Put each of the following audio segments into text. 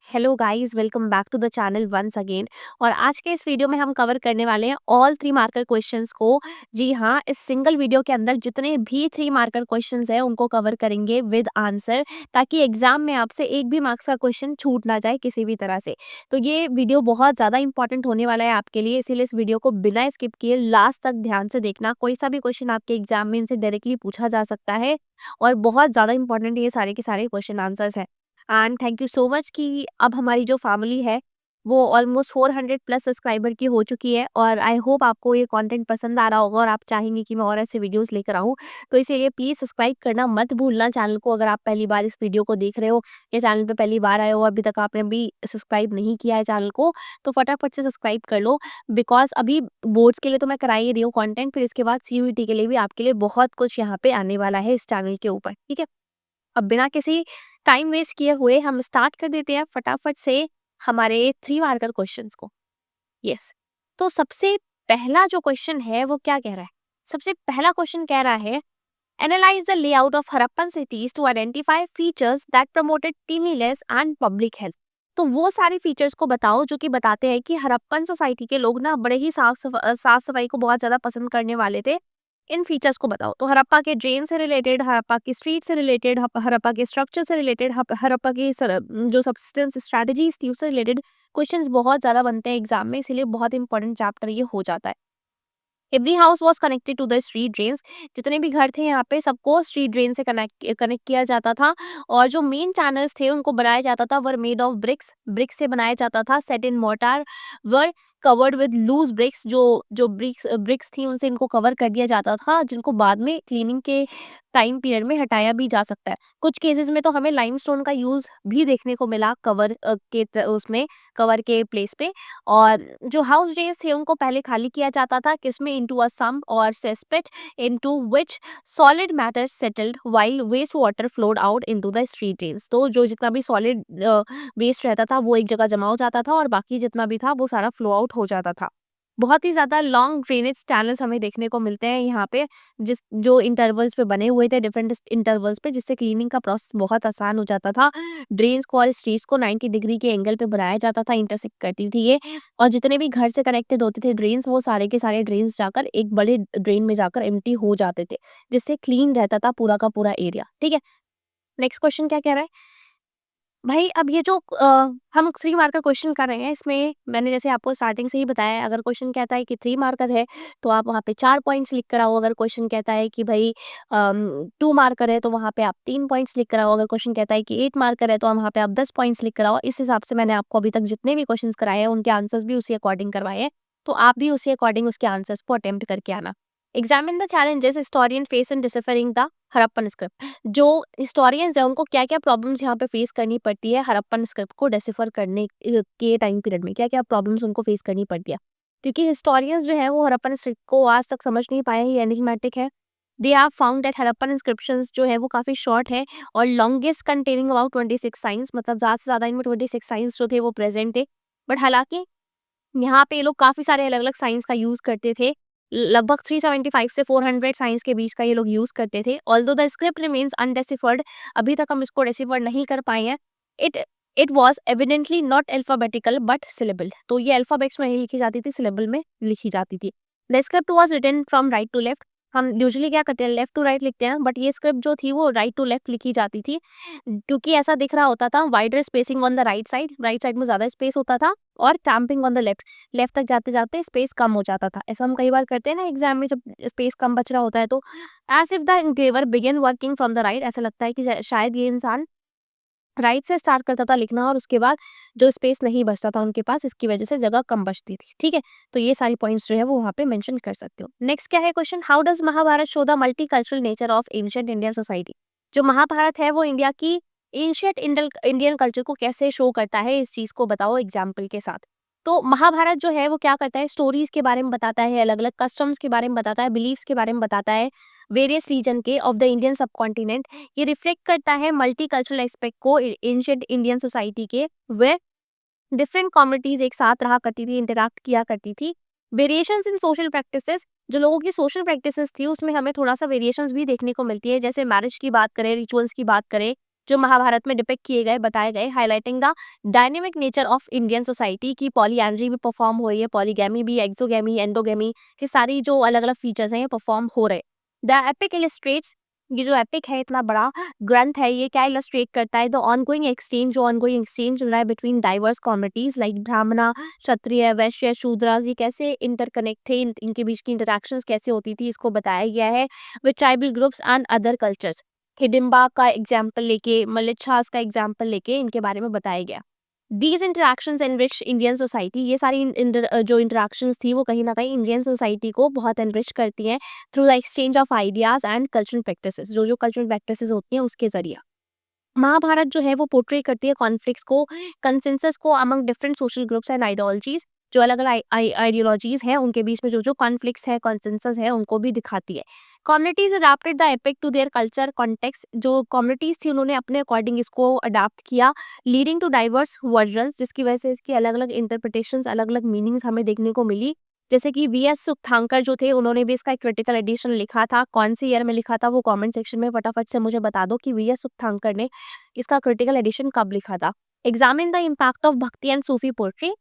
Hello guys, welcome back to the channel once again. और आज के इस वीडियो में हम कवर करने वाले हैं ऑल 3 मार्कर क्वेश्चंस को। जी हाँ, इस सिंगल वीडियो के अंदर जितने भी 3 मार्कर क्वेश्चंस हैं उनको कवर करेंगे विद आंसर, ताकि एग्जाम में आपसे एक भी मार्क्स का क्वेश्चन छूट ना जाए किसी भी तरह से। तो ये वीडियो बहुत ज़्यादा इंपॉर्टेंट होने वाला है आपके लिए, इसीलिए इस वीडियो को बिना स्किप किए लास्ट तक ध्यान से देखना। कोई सा भी क्वेश्चन आपके एग्जाम में इनसे डायरेक्टली पूछा जा सकता है और बहुत ज़्यादा इंपॉर्टेंट ये सारे के सारे क्वेश्चन आंसर्स हैं। And thank you so much कि अब हमारी जो फैमिली है वो ऑलमोस्ट 400 प्लस सब्सक्राइबर की हो चुकी है, और आई होप आपको ये कंटेंट पसंद आ रहा होगा और आप चाहेंगे कि मैं और ऐसे वीडियोस लेकर आऊँ। तो इसीलिए प्लीज़ सब्सक्राइब करना मत भूलना चैनल को। अगर आप पहली बार इस वीडियो को देख रहे हो या चैनल पे पहली बार आए हो, अभी तक आपने भी सब्सक्राइब नहीं किया है चैनल को, तो फटाफट से सब्सक्राइब कर लो। बिकॉज अभी बोर्ड्स के लिए तो मैं करा ही रही हूँ कंटेंट, फिर इसके बाद सीयूईटी के लिए भी आपके लिए बहुत कुछ यहाँ पे आने वाला है इस चैनल के ऊपर, ठीक है। अब बिना किसी टाइम वेस्ट किए हुए हम स्टार्ट कर देते हैं फटाफट से हमारे 3 मार्कर क्वेश्चंस को। यस, तो सबसे पहला जो क्वेश्चन है वो क्या कह रहा है? सबसे पहला क्वेश्चन कह रहा है, analyse the layout of Harappan cities to identify features that promoted cleanliness and public health. तो वो सारे फीचर्स को बताओ जो कि बताते हैं कि हड़प्पन सोसाइटी के लोग ना बड़े ही साफ सफाई को बहुत ज्यादा पसंद करने वाले थे। इन फीचर्स को बताओ। तो हड़प्पा के ड्रेन से रिलेटेड, हड़प्पा की स्ट्रीट से रिलेटेड, हड़प्पा के स्ट्रक्चर से रिलेटेड, हड़प्पा की जो सब्सिस्टेंस स्ट्रेटजीज थी उससे रिलेटेड क्वेश्चंस बहुत ज्यादा बनते हैं एग्जाम में, इसीलिए बहुत इंपॉर्टेंट चैप्टर ये हो जाता है। Every house was connected to the street drains. जितने भी घर थे यहाँ पे सबको स्ट्रीट ड्रेन से कनेक्ट किया जाता था। और जो मेन चैनल्स थे उनको बनाया जाता था were made of bricks, bricks से बनाया जाता था। Set in mortar were covered with loose bricks, जो जो ब्रिक्स ब्रिक्स थी उनसे इनको कवर कर दिया जाता था, जिनको बाद में क्लीनिंग के टाइम पीरियड में हटाया भी जा सकता है। कुछ केसेस में तो हमें लाइमस्टोन का यूज भी देखने को मिला कवर उसमें कवर के प्लेस पे। और जो हाउस ड्रेन्स थे उनको पहले खाली किया जाता था, किसमें, इनटू अ सम्प और cesspit into which solid matter settled while waste water flowed out into the street drains. तो जो जितना भी सॉलिड वेस्ट रहता था वो एक जगह जमा हो जाता था और बाकी जितना भी था वो सारा फ्लो आउट हो जाता था। बहुत ही ज्यादा लॉन्ग ड्रेनेज चैनल्स हमें देखने को मिलते हैं यहाँ पे, जिस जो इंटरवल्स पे बने हुए थे डिफरेंट इंटरवल्स पे, जिससे क्लीनिंग का प्रोसेस बहुत आसान हो जाता था। ड्रेन्स को और स्ट्रीट्स को 90 डिग्री के एंगल पे बनाया जाता था, इंटरसेक्ट करती थी ये। और जितने भी घर से कनेक्टेड होते थे ड्रेन्स, वो सारे के सारे ड्रेन्स जाकर एक बड़े ड्रेन में जाकर एम्प्टी हो जाते थे, जिससे क्लीन रहता था पूरा का पूरा एरिया, ठीक है। नेक्स्ट क्वेश्चन क्या कह रहा है भाई? अब ये जो हम 3 मार्कर क्वेश्चन कर रहे हैं, इसमें मैंने जैसे आपको स्टार्टिंग से ही बताया, अगर क्वेश्चन कहता है कि 3 मार्कर है तो आप वहाँ पे 4 पॉइंट्स लिख कर आओ। अगर क्वेश्चन कहता है कि भाई 2 मार्कर है तो वहाँ पे आप 3 पॉइंट्स लिख कर आओ। अगर क्वेश्चन कहता है कि 8 मार्कर है तो वहाँ पे आप 10 पॉइंट्स लिख कर आओ। इस हिसाब से मैंने आपको अभी तक जितने भी क्वेश्चन कराए हैं उनके आंसर्स भी उसी अकॉर्डिंग करवाए हैं, तो आप भी उसी अकॉर्डिंग उसके आंसर्स को अटेम्प्ट करके आना। Examine the challenges historian face in deciphering the Harappan script. जो हिस्टोरियंस है उनको क्या क्या प्रॉब्लम्स यहाँ पे फेस करनी पड़ती है हड़प्पन स्क्रिप्ट को डेसिफर करने के टाइम पीरियड में, क्या क्या प्रॉब्लम्स उनको फेस करनी पड़ती है। क्योंकि हिस्टोरियंस जो है वो हड़प्पन स्क्रिप्ट को आज तक समझ नहीं पाए, ये एनिग्मेटिक है। They have found that Harappan inscriptions जो है वो काफी शॉर्ट है और लॉन्गेस्ट कंटेनिंग अबाउट 26 साइंस, मतलब ज्यादा से ज्यादा इनमें 26 साइंस जो थे वो प्रेजेंट थे। बट हालांकि यहाँ पे ये लोग काफ़ी सारे अलग-अलग साइंस का यूज़ करते थे। लगभग 375 से 400 साइंस के बीच का ये लोग यूज़ करते थे। ऑल्दो द स्क्रिप्ट रिमेन्स अनडेसिफर्ड, अभी तक हम इसको डेसिफर नहीं कर पाए हैं। It it was evidently not alphabetical but syllable. तो ये अल्फाबेट्स में नहीं लिखी जाती थी, सिलेबल में लिखी जाती थी। The script was written from right to left. हम यूजुअली क्या करते हैं, लेफ्ट टू राइट लिखते हैं, बट ये स्क्रिप्ट जो थी वो राइट टू लेफ्ट लिखी जाती थी। क्योंकि ऐसा दिख रहा होता था, wider spacing on the right side में ज़्यादा स्पेस होता था और टैम्पिंग ऑन द लेफ्ट, लेफ्ट तक जाते जाते स्पेस कम हो जाता था। ऐसा हम कई बार करते हैं ना एग्जाम में, जब स्पेस कम बच रहा होता है तो as if the engraver begin working from the right, ऐसा लगता है कि शायद ये इंसान राइट से स्टार्ट करता था लिखना और उसके बाद जो स्पेस नहीं बचता था उनके पास, इसकी वजह से जगह कम बचती थी, ठीक है। तो ये सारी पॉइंट्स जो है वो वहाँ पे मेंशन कर सकते हो। नेक्स्ट क्या है question, how does Mahabharata show the multi cultural nature of ancient Indian society. जो महाभारत है वो इंडिया की एंशिएंट इंडियन कल्चर को कैसे शो करता है, इस चीज को बताओ एग्जाम्पल के साथ। तो महाभारत जो है वो क्या करता है, स्टोरीज के बारे में बताता है, अलग अलग कस्टम्स के बारे में बताता है, बिलीफ्स के बारे में बताता है, वेरियस रीजन के ऑफ द इंडियन सब कॉन्टिनेंट। ये रिफ्लेक्ट करता है मल्टी कल्चरल एस्पेक्ट को एंशिएंट इंडियन सोसाइटी के, वे डिफरेंट कम्युनिटीज एक साथ रहा करती थी, इंटरैक्ट किया करती थी। वेरिएशंस इन सोशल प्रैक्टिसेस, जो लोगों की सोशल प्रैक्टिसेस थी उसमें हमें थोड़ा सा वेरिएशंस भी देखने को मिलती है। जैसे मैरिज की बात करें, रिचुअल्स की बात करें, जो महाभारत में डिपिक्ट किए गए, बताए गए, highlighting the dynamic nature of Indian society की पॉलीएंड्री भी परफॉर्म हो रही है, पॉलीगैमी भी, एक्सोगैमी, एंडोगैमी, ये सारी जो अलग-अलग फीचर्स हैं ये परफॉर्म हो रहे। द एपिक इलस्ट्रेट्स, ये जो एपिक है इतना बड़ा ग्रंथ है, ये क्या इलस्ट्रेट करता है? द ऑनगोइंग एक्सचेंज, जो ऑनगोइंग एक्सचेंज हो रहा है बिटवीन डाइवर्स कम्युनिटीज लाइक ब्राह्मणा, क्षत्रिय, वैश्य, शूद्रास, ये कैसे इंटरकनेक्ट थे, इनके बीच की इंटरेक्शंस कैसे होती थी, इसको बताया गया है। With tribal groups and other cultures, Hidimba का एग्जाम्पल लेके, मलिच्छास का एग्जाम्पल लेके इनके बारे में बताया गया। These interactions enrich Indian society, ये सारी जो इंटरेक्शंस थी वो कहीं ना कहीं इंडियन सोसाइटी को बहुत एनरिच करती हैं through the exchange of ideas and cultural practices, जो जो कल्चरल प्रैक्टिसेस होती हैं उसके जरिए। महाभारत जो है वो पोर्ट्रे करती है कॉन्फ्लिक्ट्स को, कंसेंसस को among different social groups and ideologies, जो अलग अलग आइडियोलॉजीज हैं उनके बीच में जो जो कॉन्फ्लिक्ट्स है, कंसेंसस है, उनको भी दिखाती है। Communities adapted the epic to their culture context, जो कम्युनिटीज थी उन्होंने अपने अकॉर्डिंग इसको अडाप्ट किया, लीडिंग टू डाइवर्स वर्जन्स, जिसकी वजह से इसकी अलग अलग इंटरप्रिटेशंस, अलग अलग मीनिंग्स हमें देखने को मिली। जैसे कि वी.एस. सुकथांकर जो थे उन्होंने भी इसका एक क्रिटिकल एडिशन लिखा था। कौन सी ईयर में लिखा था वो कमेंट सेक्शन में फटाफट से मुझे बता दो कि वी.एस. सुकथांकर ने इसका क्रिटिकल एडिशन कब लिखा था। एग्जामिन द इम्पैक्ट ऑफ भक्ति and Sufi poetry.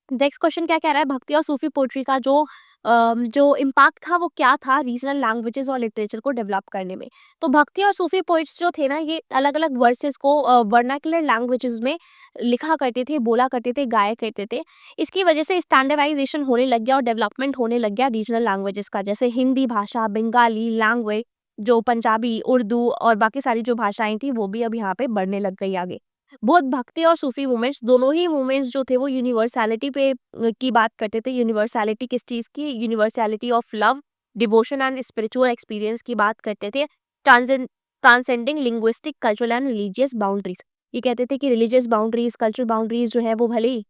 Next question क्या कह रहा है? भक्ति और सूफी पोएट्री का जो इम्पैक्ट था वो क्या था रीजनल लैंग्वेजेस और लिटरेचर को डेवलप करने में। तो भक्ति और सूफी पोइट्स जो थे ना, ये अलग अलग वर्सेस को वर्नाकुलर लैंग्वेजेस में लिखा करते थे, बोला करते थे, गाया करते थे। इसकी वजह से स्टैंडर्डाइजेशन होने लग गया और डेवलपमेंट होने लग गया रीजनल लैंग्वेजेस का, जैसे हिंदी भाषा, बंगाली लैंग्वेज, जो पंजाबी, उर्दू और बाकी सारी जो भाषाएं थी वो भी अब यहाँ पे बढ़ने लग गई आगे। बहुत भक्ति और सूफी मूवमेंट्स, दोनों ही मूवमेंट्स जो थे वो यूनिवर्सैलिटी पे की बात करते थे। यूनिवर्सैलिटी किस चीज़ की? Universality of love, devotion and spiritual experience की बात करते थे। Transcending linguistic, cultural and religious boundaries, ये कहते थे कि रिलीजियस बाउंड्रीज, कल्चरल बाउंड्रीज जो है वो भले ही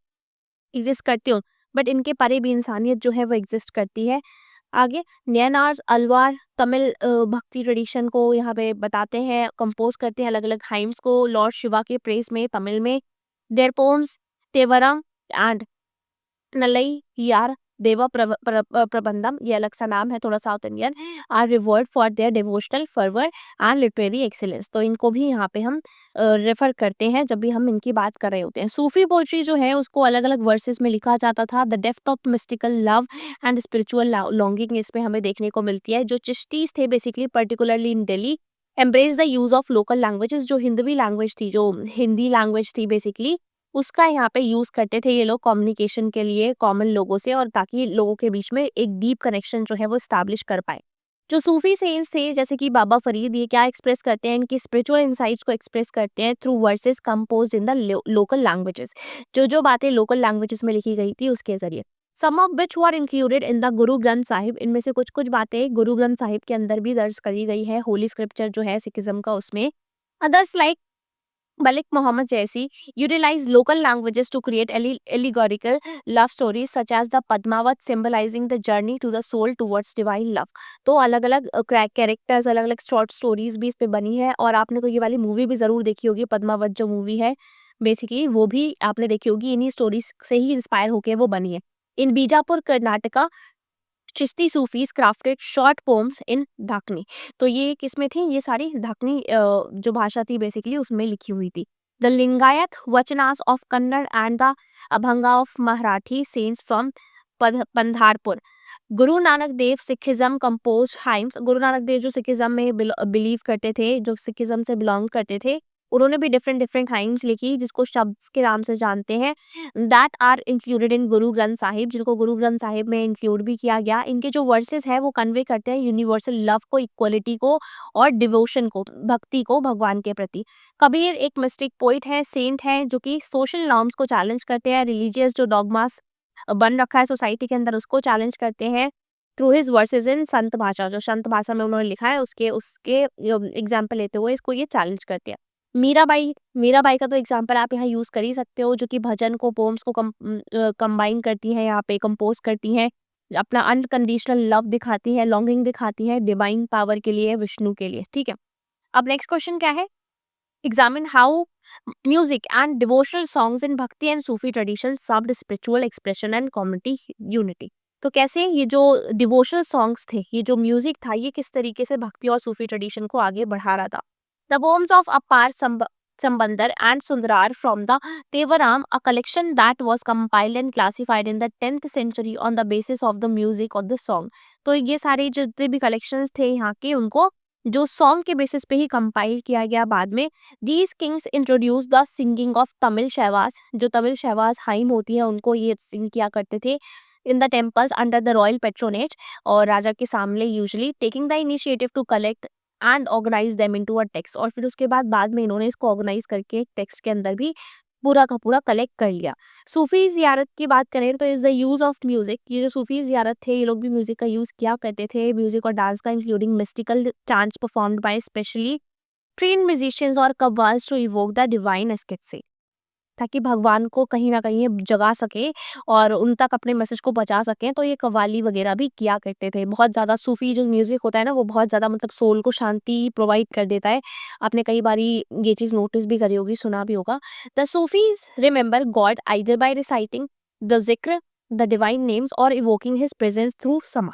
एग्जिस्ट करती हो, बट इनके परे भी इंसानियत जो है वो एग्जिस्ट करती है। आगे नैनार, अलवार, तमिल भक्ति ट्रेडिशन को यहाँ पे बताते हैं, कंपोज करते हैं अलग अलग हाइम्स को लॉर्ड शिवा के प्रेस में तमिल में। Their poems Tevaram and Nalayira Divya Prabandham, ये अलग सा नाम है थोड़ा south Indian, are revered for their devotional fervour and literary excellence, तो इनको भी यहाँ पे हम रेफर करते हैं जब भी हम इनकी बात कर रहे होते हैं। सूफी पोइट्री जो है उसको अलग अलग वर्सेस में लिखा जाता था। The depth of mystical love and spiritual longing इसमें हमें देखने को मिलती है। जो चिश्तीज थे basically particularly in Delhi embrace the use of local languages, जो हिंदवी लैंग्वेज थी, जो हिंदी लैंग्वेज थी बेसिकली, उसका यहाँ पे यूज करते थे ये लोग कम्युनिकेशन के लिए कॉमन लोगों से, और ताकि लोगों के बीच में एक डीप कनेक्शन जो है वो स्टैब्लिश कर पाए। जो सूफी सेंट्स थे जैसे कि बाबा फरीद, ये क्या एक्सप्रेस करते हैं? इनकी स्पिरिचुअल इंसाइट्स को एक्सप्रेस करते हैं through versus composed in the local languages, जो जो बातें लोकल लैंग्वेजेस में लिखी गई थी उसके जरिए। Some of which were included in the Guru Granth Sahib, इनमें से कुछ कुछ बातें गुरु ग्रंथ साहिब के अंदर भी दर्ज करी गई है, होली स्क्रिप्चर जो है सिखिज्म का उसमें। Others like Malik Muhammad Jaisi utilized local languages to create allegorical love stories such as the Padmavat, symbolizing the journey to the soul towards divine love। तो अलग अलग कैरेक्टर्स, अलग अलग शॉर्ट स्टोरीज भी इस पे बनी है, और आपने तो ये वाली मूवी भी जरूर देखी होगी, पद्मावत जो मूवी है बेसिकली वो भी आपने देखी होगी, इन्हीं स्टोरीज से ही इंस्पायर होके वो बनी है। In Bijapur Karnataka Chishti sufis crafted short poems in Dakhni, तो ये किसमें थी? ये सारी धाकनी जो भाषा थी बेसिकली उसमें लिखी हुई थी। The Lingayat vachanas of Kannada and the abhangas of Marathi saints from Pandharpur. Guru Nanak Dev Sikhism compose hymns, Guru Nanak देव जो सिखिज्म में बिलीव करते थे, जो सिखिज्म से बिलोंग करते थे, उन्होंने भी डिफरेंट डिफरेंट हाइम्स लिखी जिसको शब्द के नाम से जानते हैं, दैट आर इंक्लूडेड इन गुरु ग्रंथ साहिब, जिनको गुरु ग्रंथ साहिब में इंक्लूड भी किया गया। इनके जो वर्सेस है वो कन्वे करते हैं यूनिवर्सल लव को, इक्वलिटी को और डिवोशन को, भक्ति को भगवान के प्रति। कबीर एक मिस्टिक पोइट है, सेंट है, जो कि सोशल नॉर्म्स को चैलेंज करते हैं, रिलीजियस जो डॉगमास बन रखा है सोसाइटी के अंदर उसको चैलेंज करते हैं थ्रू हिज वर्सेस इन संत भाषा, जो संत भाषा में उन्होंने लिखा है उसके उसके एग्जाम्पल लेते हुए इसको ये चैलेंज करते हैं। मीराबाई, मीराबाई का तो एग्जाम्पल आप यहाँ यूज कर ही सकते हो, जो कि भजन को, पोम्स को कंबाइन करती हैं, यहाँ पे कंपोज करती हैं, अपना अनकंडीशनल लव दिखाती है, लॉन्गिंग दिखाती है डिवाइन पावर के लिए, विष्णु के लिए। ठीक है, अब नेक्स्ट क्वेश्चन क्या है? Examine how music and devotional songs in bhakti and sufi tradition served spiritual expression and community unity. तो कैसे ये जो डिवोशनल सॉन्ग्स थे, ये जो म्यूजिक था, ये किस तरीके से भक्ति और सूफी ट्रेडिशन को आगे बढ़ा रहा था? The poems of Appar Sambandar and Sundarar from the Tevaram, a collection that was compiled and classified in the 10th century on the basis of the music of the song. तो ये सारे जितने भी कलेक्शंस थे यहाँ के, उनको जो सॉन्ग के बेसिस पे ही कंपाइल किया गया बाद में. These kings introduce the singing of Tamil शहवाज. जो तमिल शहवाज हाइम होती है, उनको ये सिंग किया करते थे in the temples under the royal patronage, और राजा के सामने usually, taking the initiative to collect and organise them into a text. और फिर उसके बाद में इन्होंने इसको ऑर्गेनाइज करके एक टेक्स्ट के अंदर भी पूरा का पूरा कलेक्ट कर लिया. सूफी ज़ियारत की बात करें तो is the use of music. ये जो सूफी ज़ियारत थे, ये लोग भी म्यूज़िक का यूज़ किया करते थे, म्यूज़िक और डांस का, including mystical dance performed by specially trained musicians और qawwals to evoke the divine ecstasy, ताकि भगवान को कहीं न कहीं जगा सके और उन तक अपने मैसेज को पहुँचा सकें. तो ये कव्वाली वगैरह भी किया करते थे. बहुत ज़्यादा सूफ़ी जो म्यूज़िक होता है ना, वो बहुत ज़्यादा मतलब सोल को शांति प्रोवाइड कर देता है. आपने कई बारी ये चीज़ नोटिस भी करी होगी, सुना भी होगा. The Sufis remember God either bye reciting the ज़िक्र, द डिवाइन नेम्स और इवोकिंग हिज प्रेजेंस थ्रू समा.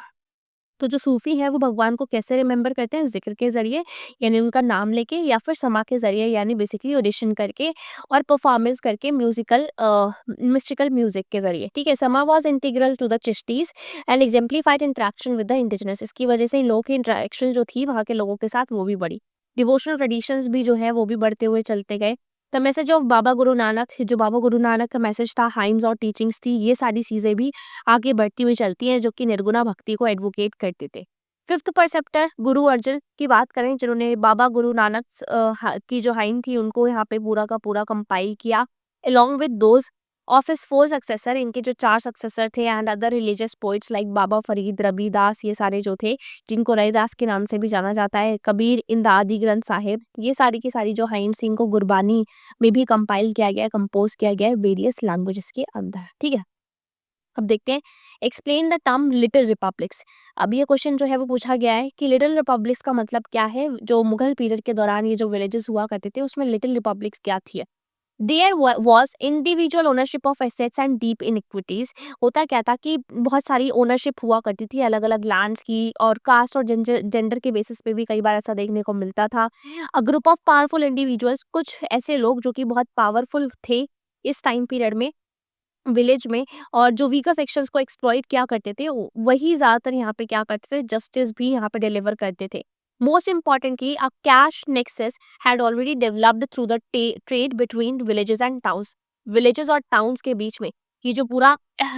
तो जो सूफ़ी हैं वो भगवान को कैसे रिमेंबर करते हैं? ज़िक्र के ज़रिए, यानी उनका नाम लेके, या फिर समा के ज़रिए, यानी बेसिकली ऑडिशन करके और परफॉर्मेंस करके, मिस्टिकल म्यूज़िक के ज़रिए. ठीक है. Sama was integral to the Chishtis and exemplified interaction with the indigenous. इसकी वजह से इन लोगों की इंटरेक्शन जो थी वहाँ के लोगों के साथ, वो भी बढ़ी. डिवोशनल ट्रेडिशंस भी जो है वो भी बढ़ते हुए चलते गए. The message of Baba Guru Nanak, जो बाबा गुरु नानक का मैसेज था, हाइम्स और टीचिंग्स थी, ये सारी चीज़ें भी आगे बढ़ती हुई चलती हैं, जो कि निर्गुणा भक्ति को एडवोकेट करते थे. फिफ्थ परसेप्टर गुरु अर्जन की बात करें, जिन्होंने बाबा गुरु नानक की जो हाइम थी, उनको यहाँ पे पूरा का पूरा कंपाइल किया, along with those of his 4 successor. इनके जो 4 सक्सेसर थे, and other religious poets like Baba Farid, Ravidas, ये सारे जो थे, जिनको रविदास के नाम से भी जाना जाता है, कबीर इन द आदि ग्रंथ साहिब, ये सारी की सारी जो हाइम्स, इनको गुरबानी में भी कंपाइल किया गया है, कंपोज किया गया है वेरियस लैंग्वेजेस के अंदर. ठीक है. अब देखते हैं, explain the term little republics. अब ये क्वेश्चन जो है वो पूछा गया है कि लिटिल रिपब्लिक्स का मतलब क्या है. जो मुगल पीरियड के दौरान ये जो विलेजेस हुआ करते थे, उसमें लिटिल रिपब्लिक्स क्या थी. There was individual ownership of assets and deep inequities. होता क्या था कि बहुत सारी ओनरशिप हुआ करती थी अलग अलग लैंड्स की, और कास्ट और जेंडर के बेसिस पे भी कई बार ऐसा देखने को मिलता था. A group of powerful individuals, कुछ ऐसे लोग जो कि बहुत पावरफुल थे इस टाइम पीरियड में विलेज में, और जो वीकर सेक्शंस को एक्सप्लॉइट किया करते थे, वही ज्यादातर यहाँ पे क्या करते थे, जस्टिस भी यहाँ पे डिलीवर करते थे. Most importantly, a cash nexus had already developed through the trade between villages and towns. Villages और टाउन्स के बीच में ये जो पूरा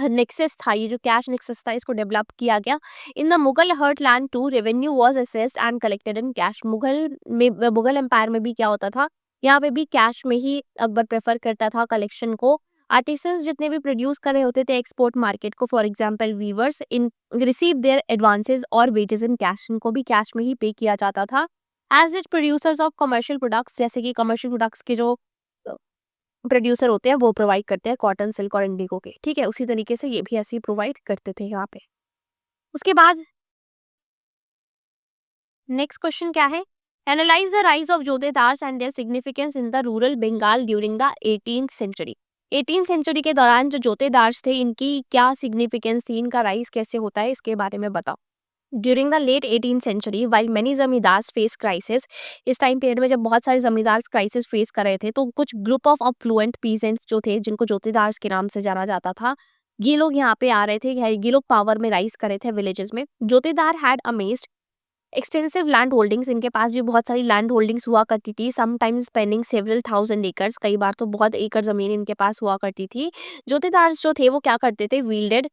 नेक्सस था, ये जो कैश नेक्सस था, इसको डेवलप किया गया. In the Mughal heartland too revenue was assessed and collected in cash. Mughal empire में भी क्या होता था, यहाँ पे भी कैश में ही अकबर प्रेफर करता था कलेक्शन को. आर्टिसंस जितने भी प्रोड्यूस कर रहे होते थे एक्सपोर्ट मार्केट को, for example weavers, in receive their advances और वेजेस इन कैश. इनको भी कैश में ही पे किया जाता था. As it producers of commercial products, जैसे कि कमर्शियल प्रोडक्ट्स के जो प्रोड्यूसर होते हैं वो प्रोवाइड करते हैं कॉटन, सिल्क और इंडिगो के. ठीक है. उसी तरीके से ये भी ऐसे ही प्रोवाइड करते थे यहाँ पे. उसके बाद नेक्स्ट क्वेश्चन क्या है, analyse the rise of jotedars and their significance in the rural Bengal during the 18th century. 18th century के दौरान जो जोतेदार्स थे, इनकी क्या सिग्निफिकेंस थी, इनका राइज कैसे होता है, इसके बारे में बताओ. During the late 18th century, while many zamindars face crisis, इस टाइम पीरियड में जब बहुत सारे जमींदार क्राइसिस फेस कर रहे थे, तो कुछ ग्रुप ऑफ अफ्लुएंट पीजेंट्स जो थे, जिनको जोतेदार्स के नाम से जाना जाता था, ये लोग यहाँ पे आ रहे थे, ये लोग पावर में राइज कर रहे थे विलेजेस में. Jotedar had amassed extensive land holdings. इनके पास भी बहुत सारी लैंड होल्डिंग्स हुआ करती थी, sometimes spending several thousand acres, कई बार तो बहुत एकड़ जमीन इनके पास हुआ करती थी. जोतेदार जो थे वो क्या करते थे, वील्डेड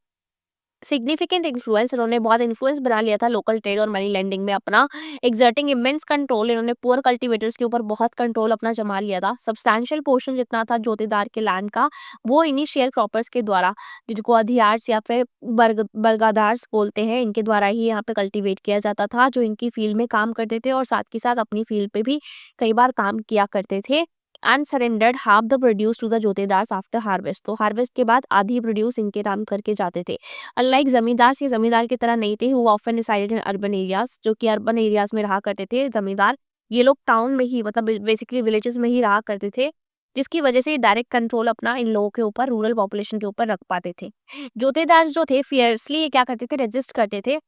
सिग्निफिकेंट इन्फ्लुएंस. इन्होंने बहुत इन्फ्लुएंस बना लिया था लोकल ट्रेड और मनी लेंडिंग में अपना. एक्सर्टिंग इमेंस कंट्रोल, इन्होंने पुअर कल्टीवेटर्स के ऊपर बहुत कंट्रोल अपना जमा लिया था. सब्सटैंशियल पोर्शन जितना था जोतेदार के लैंड का, वो इन्हीं शेयर क्रॉपर्स के द्वारा, जिनको अधियार्स या फिर बरगादार्स बोलते हैं, इनके द्वारा ही यहाँ पे कल्टीवेट किया जाता था, जो इनकी फील्ड में काम करते थे और साथ के साथ अपनी फील्ड पे भी कई बार काम किया करते थे. And surrendered half the produce to the jotedars after harvest. तो हार्वेस्ट के बाद आधी प्रोड्यूस इनके नाम करके जाते थे. अनलाइक जमींदार, ये जमींदार की तरह नहीं थे, who often resided in urban areas, जो कि अर्बन एरियाज में रहा करते थे जमींदार. ये लोग टाउन में ही, मतलब बेसिकली विलेजेस में ही रहा करते थे, जिसकी वजह से डायरेक्ट कंट्रोल अपना इन लोगों के ऊपर, रूरल पॉपुलेशन के ऊपर रख पाते थे. जोतेदार जो थे फियर्सली ये क्या करते थे, रेजिस्ट करते थे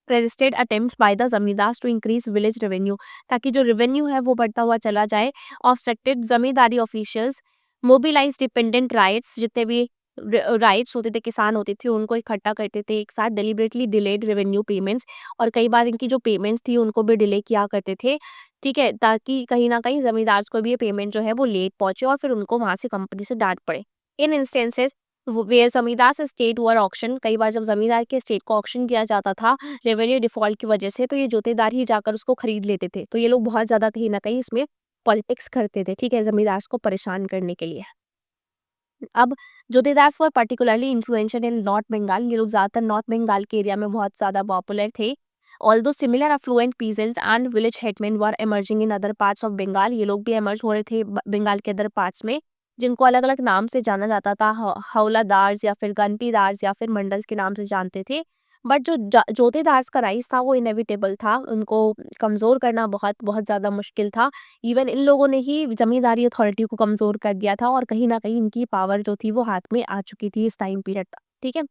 registered attempts by the zamindars to increase village revenue, ताकि जो रेवेन्यू है वो बढ़ता हुआ चला जाए। Obstructed zamindari officials mobilise dependent rights, जितने भी राइट्स होते थे, किसान होते थे, उनको इकट्ठा करते थे एक साथ। डेलिबरेटली डिलेड रेवेन्यू पेमेंट्स, और कई बार इनकी जो पेमेंट्स थी उनको भी डिले किया करते थे, ठीक है, ताकि कहीं ना कहीं जमींदार को भी ये पेमेंट जो है वो लेट पहुंचे और फिर उनको वहां से कंपनी से डांट पड़े। इन इंस्टेंसेस वेयर जमींदार से स्टेट वर ऑक्शन, कई बार जब जमींदार के स्टेट को ऑक्शन किया जाता था रेवेन्यू डिफॉल्ट की वजह से, तो ये जोतेदार ही जाकर उसको खरीद लेते थे। तो ये लोग बहुत ज्यादा कहीं ना कहीं इसमें पॉलिटिक्स करते थे, ठीक है, जमींदार को परेशान करने के लिए। अब जोतेदास वर पर्टिकुलरली इन्फ्लुएंशियल इन नॉर्थ बंगाल, ये लोग ज़्यादातर नॉर्थ बंगाल के एरिया में बहुत ज़्यादा पॉपुलर थे। Although similar affluent peasants and village headmen were emerging in other parts of Bengal, ये लोग भी इमर्ज हो रहे थे बंगाल के अदर पार्ट्स में, जिनको अलग अलग नाम से जाना जाता था, हौलादार्स या फिर गनपीदार्स या फिर मंडल्स के नाम से जानते थे। बट जो जोतेदार्स का राइज था वो इनएविटेबल था, उनको कमज़ोर करना बहुत बहुत ज़्यादा मुश्किल था। इवन इन लोगों ने ही जमींदारी अथॉरिटी को कमज़ोर कर दिया था और कहीं न कहीं इनकी पावर जो थी वो हाथ में आ चुकी थी इस टाइम पीरियड तक, ठीक है?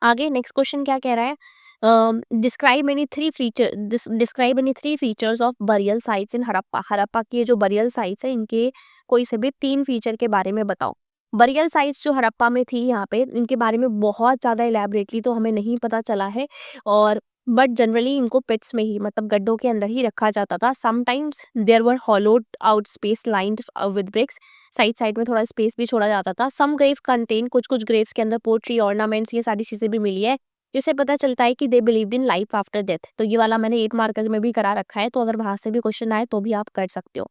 आगे नेक्स्ट क्वेश्चन क्या कह रहा है? Describe any 3 features of burial sites in Harappa. Harappa की ये जो बरियल साइट्स हैं, इनके कोई से भी 3 फीचर के बारे में बताओ। बरियल साइट्स जो हड़प्पा में थी यहाँ पे, इनके बारे में बहुत ज़्यादा इलैबोरेटली तो हमें नहीं पता चला है, और बट जनरली इनको पिट्स में ही, मतलब गड्ढों के अंदर ही रखा जाता था। Sometimes there were hollowed out space lined with bricks, side side में थोड़ा स्पेस भी छोड़ा जाता था। सम ग्रेव कंटेन, कुछ कुछ ग्रेव्स के अंदर पोट्री, ऑर्नामेंट्स, ये सारी चीजें भी मिली है, जिससे पता चलता है कि they believed in life after death. तो ये वाला मैंने 8 मार्कर में भी करा रखा है, तो अगर वहां से भी क्वेश्चन आए तो भी आप कर सकते हो।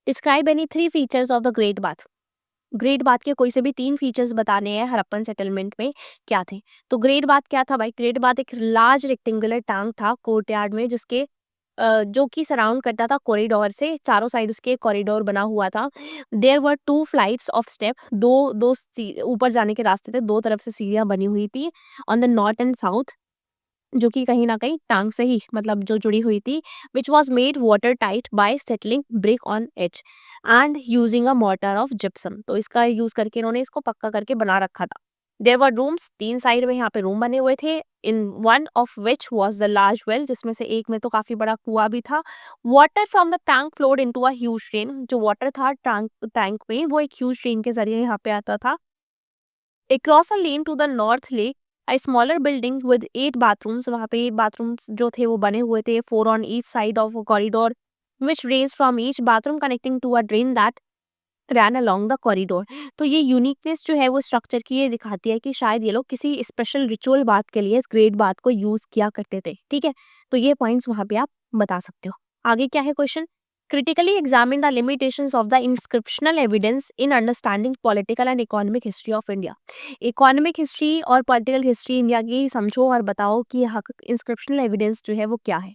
Describe any 3 features of the great bath. Great bath के कोई से भी 3 फीचर्स बताने हैं हड़प्पन सेटलमेंट में, क्या थे? तो ग्रेट बाथ क्या था भाई? ग्रेट बाथ एक लार्ज रेक्टेंगुलर टैंक था कोर्टयार्ड में, जिसके जो कि सराउंड करता था कॉरिडोर से, चारों साइड उसके कॉरिडोर बना हुआ था। There were 2 flights of step, दो दो ऊपर जाने के रास्ते थे, 2 तरफ से सीढ़ियां बनी हुई थी on the north and south, जो कि कहीं न कहीं टांग से ही मतलब जो जुड़ी हुई थी, which was made water tight bye settling brick on it and using a mortar of gypsum. तो इसका यूज़ करके इन्होंने इसको पक्का करके बना रखा था। देयर वर रूम्स, 3 साइड में यहाँ पे रूम बने हुए थे, in one of which was the large well, जिसमें से एक में तो काफ़ी बड़ा कुआँ भी था। Water from the tank flowed into a huge drain, जो वाटर था टैंक में वो एक ह्यूज ड्रेन के ज़रिए यहाँ पे आता था। Across a lane to the north lay a smaller building with 8 bathrooms, वहाँ पे 8 bathrooms जो थे वो बने हुए थे, 4 on each side of a corridor which raised from each bathroom connecting to a drain that ran along the corridor। तो ये यूनिकनेस जो है वो स्ट्रक्चर की ये दिखाती है कि शायद ये लोग किसी स्पेशल रिचुअल बात के लिए इस ग्रेट बात को यूज किया करते थे, ठीक है? तो ये पॉइंट्स वहाँ पे आप बता सकते हो। आगे क्या है question? critically examine the limitations of the inscriptional evidence in understanding political and economic history of India। Economic history और पॉलिटिकल हिस्ट्री इंडिया की समझो और बताओ कि इंस्क्रिप्शनल एविडेंस जो है वो क्या है।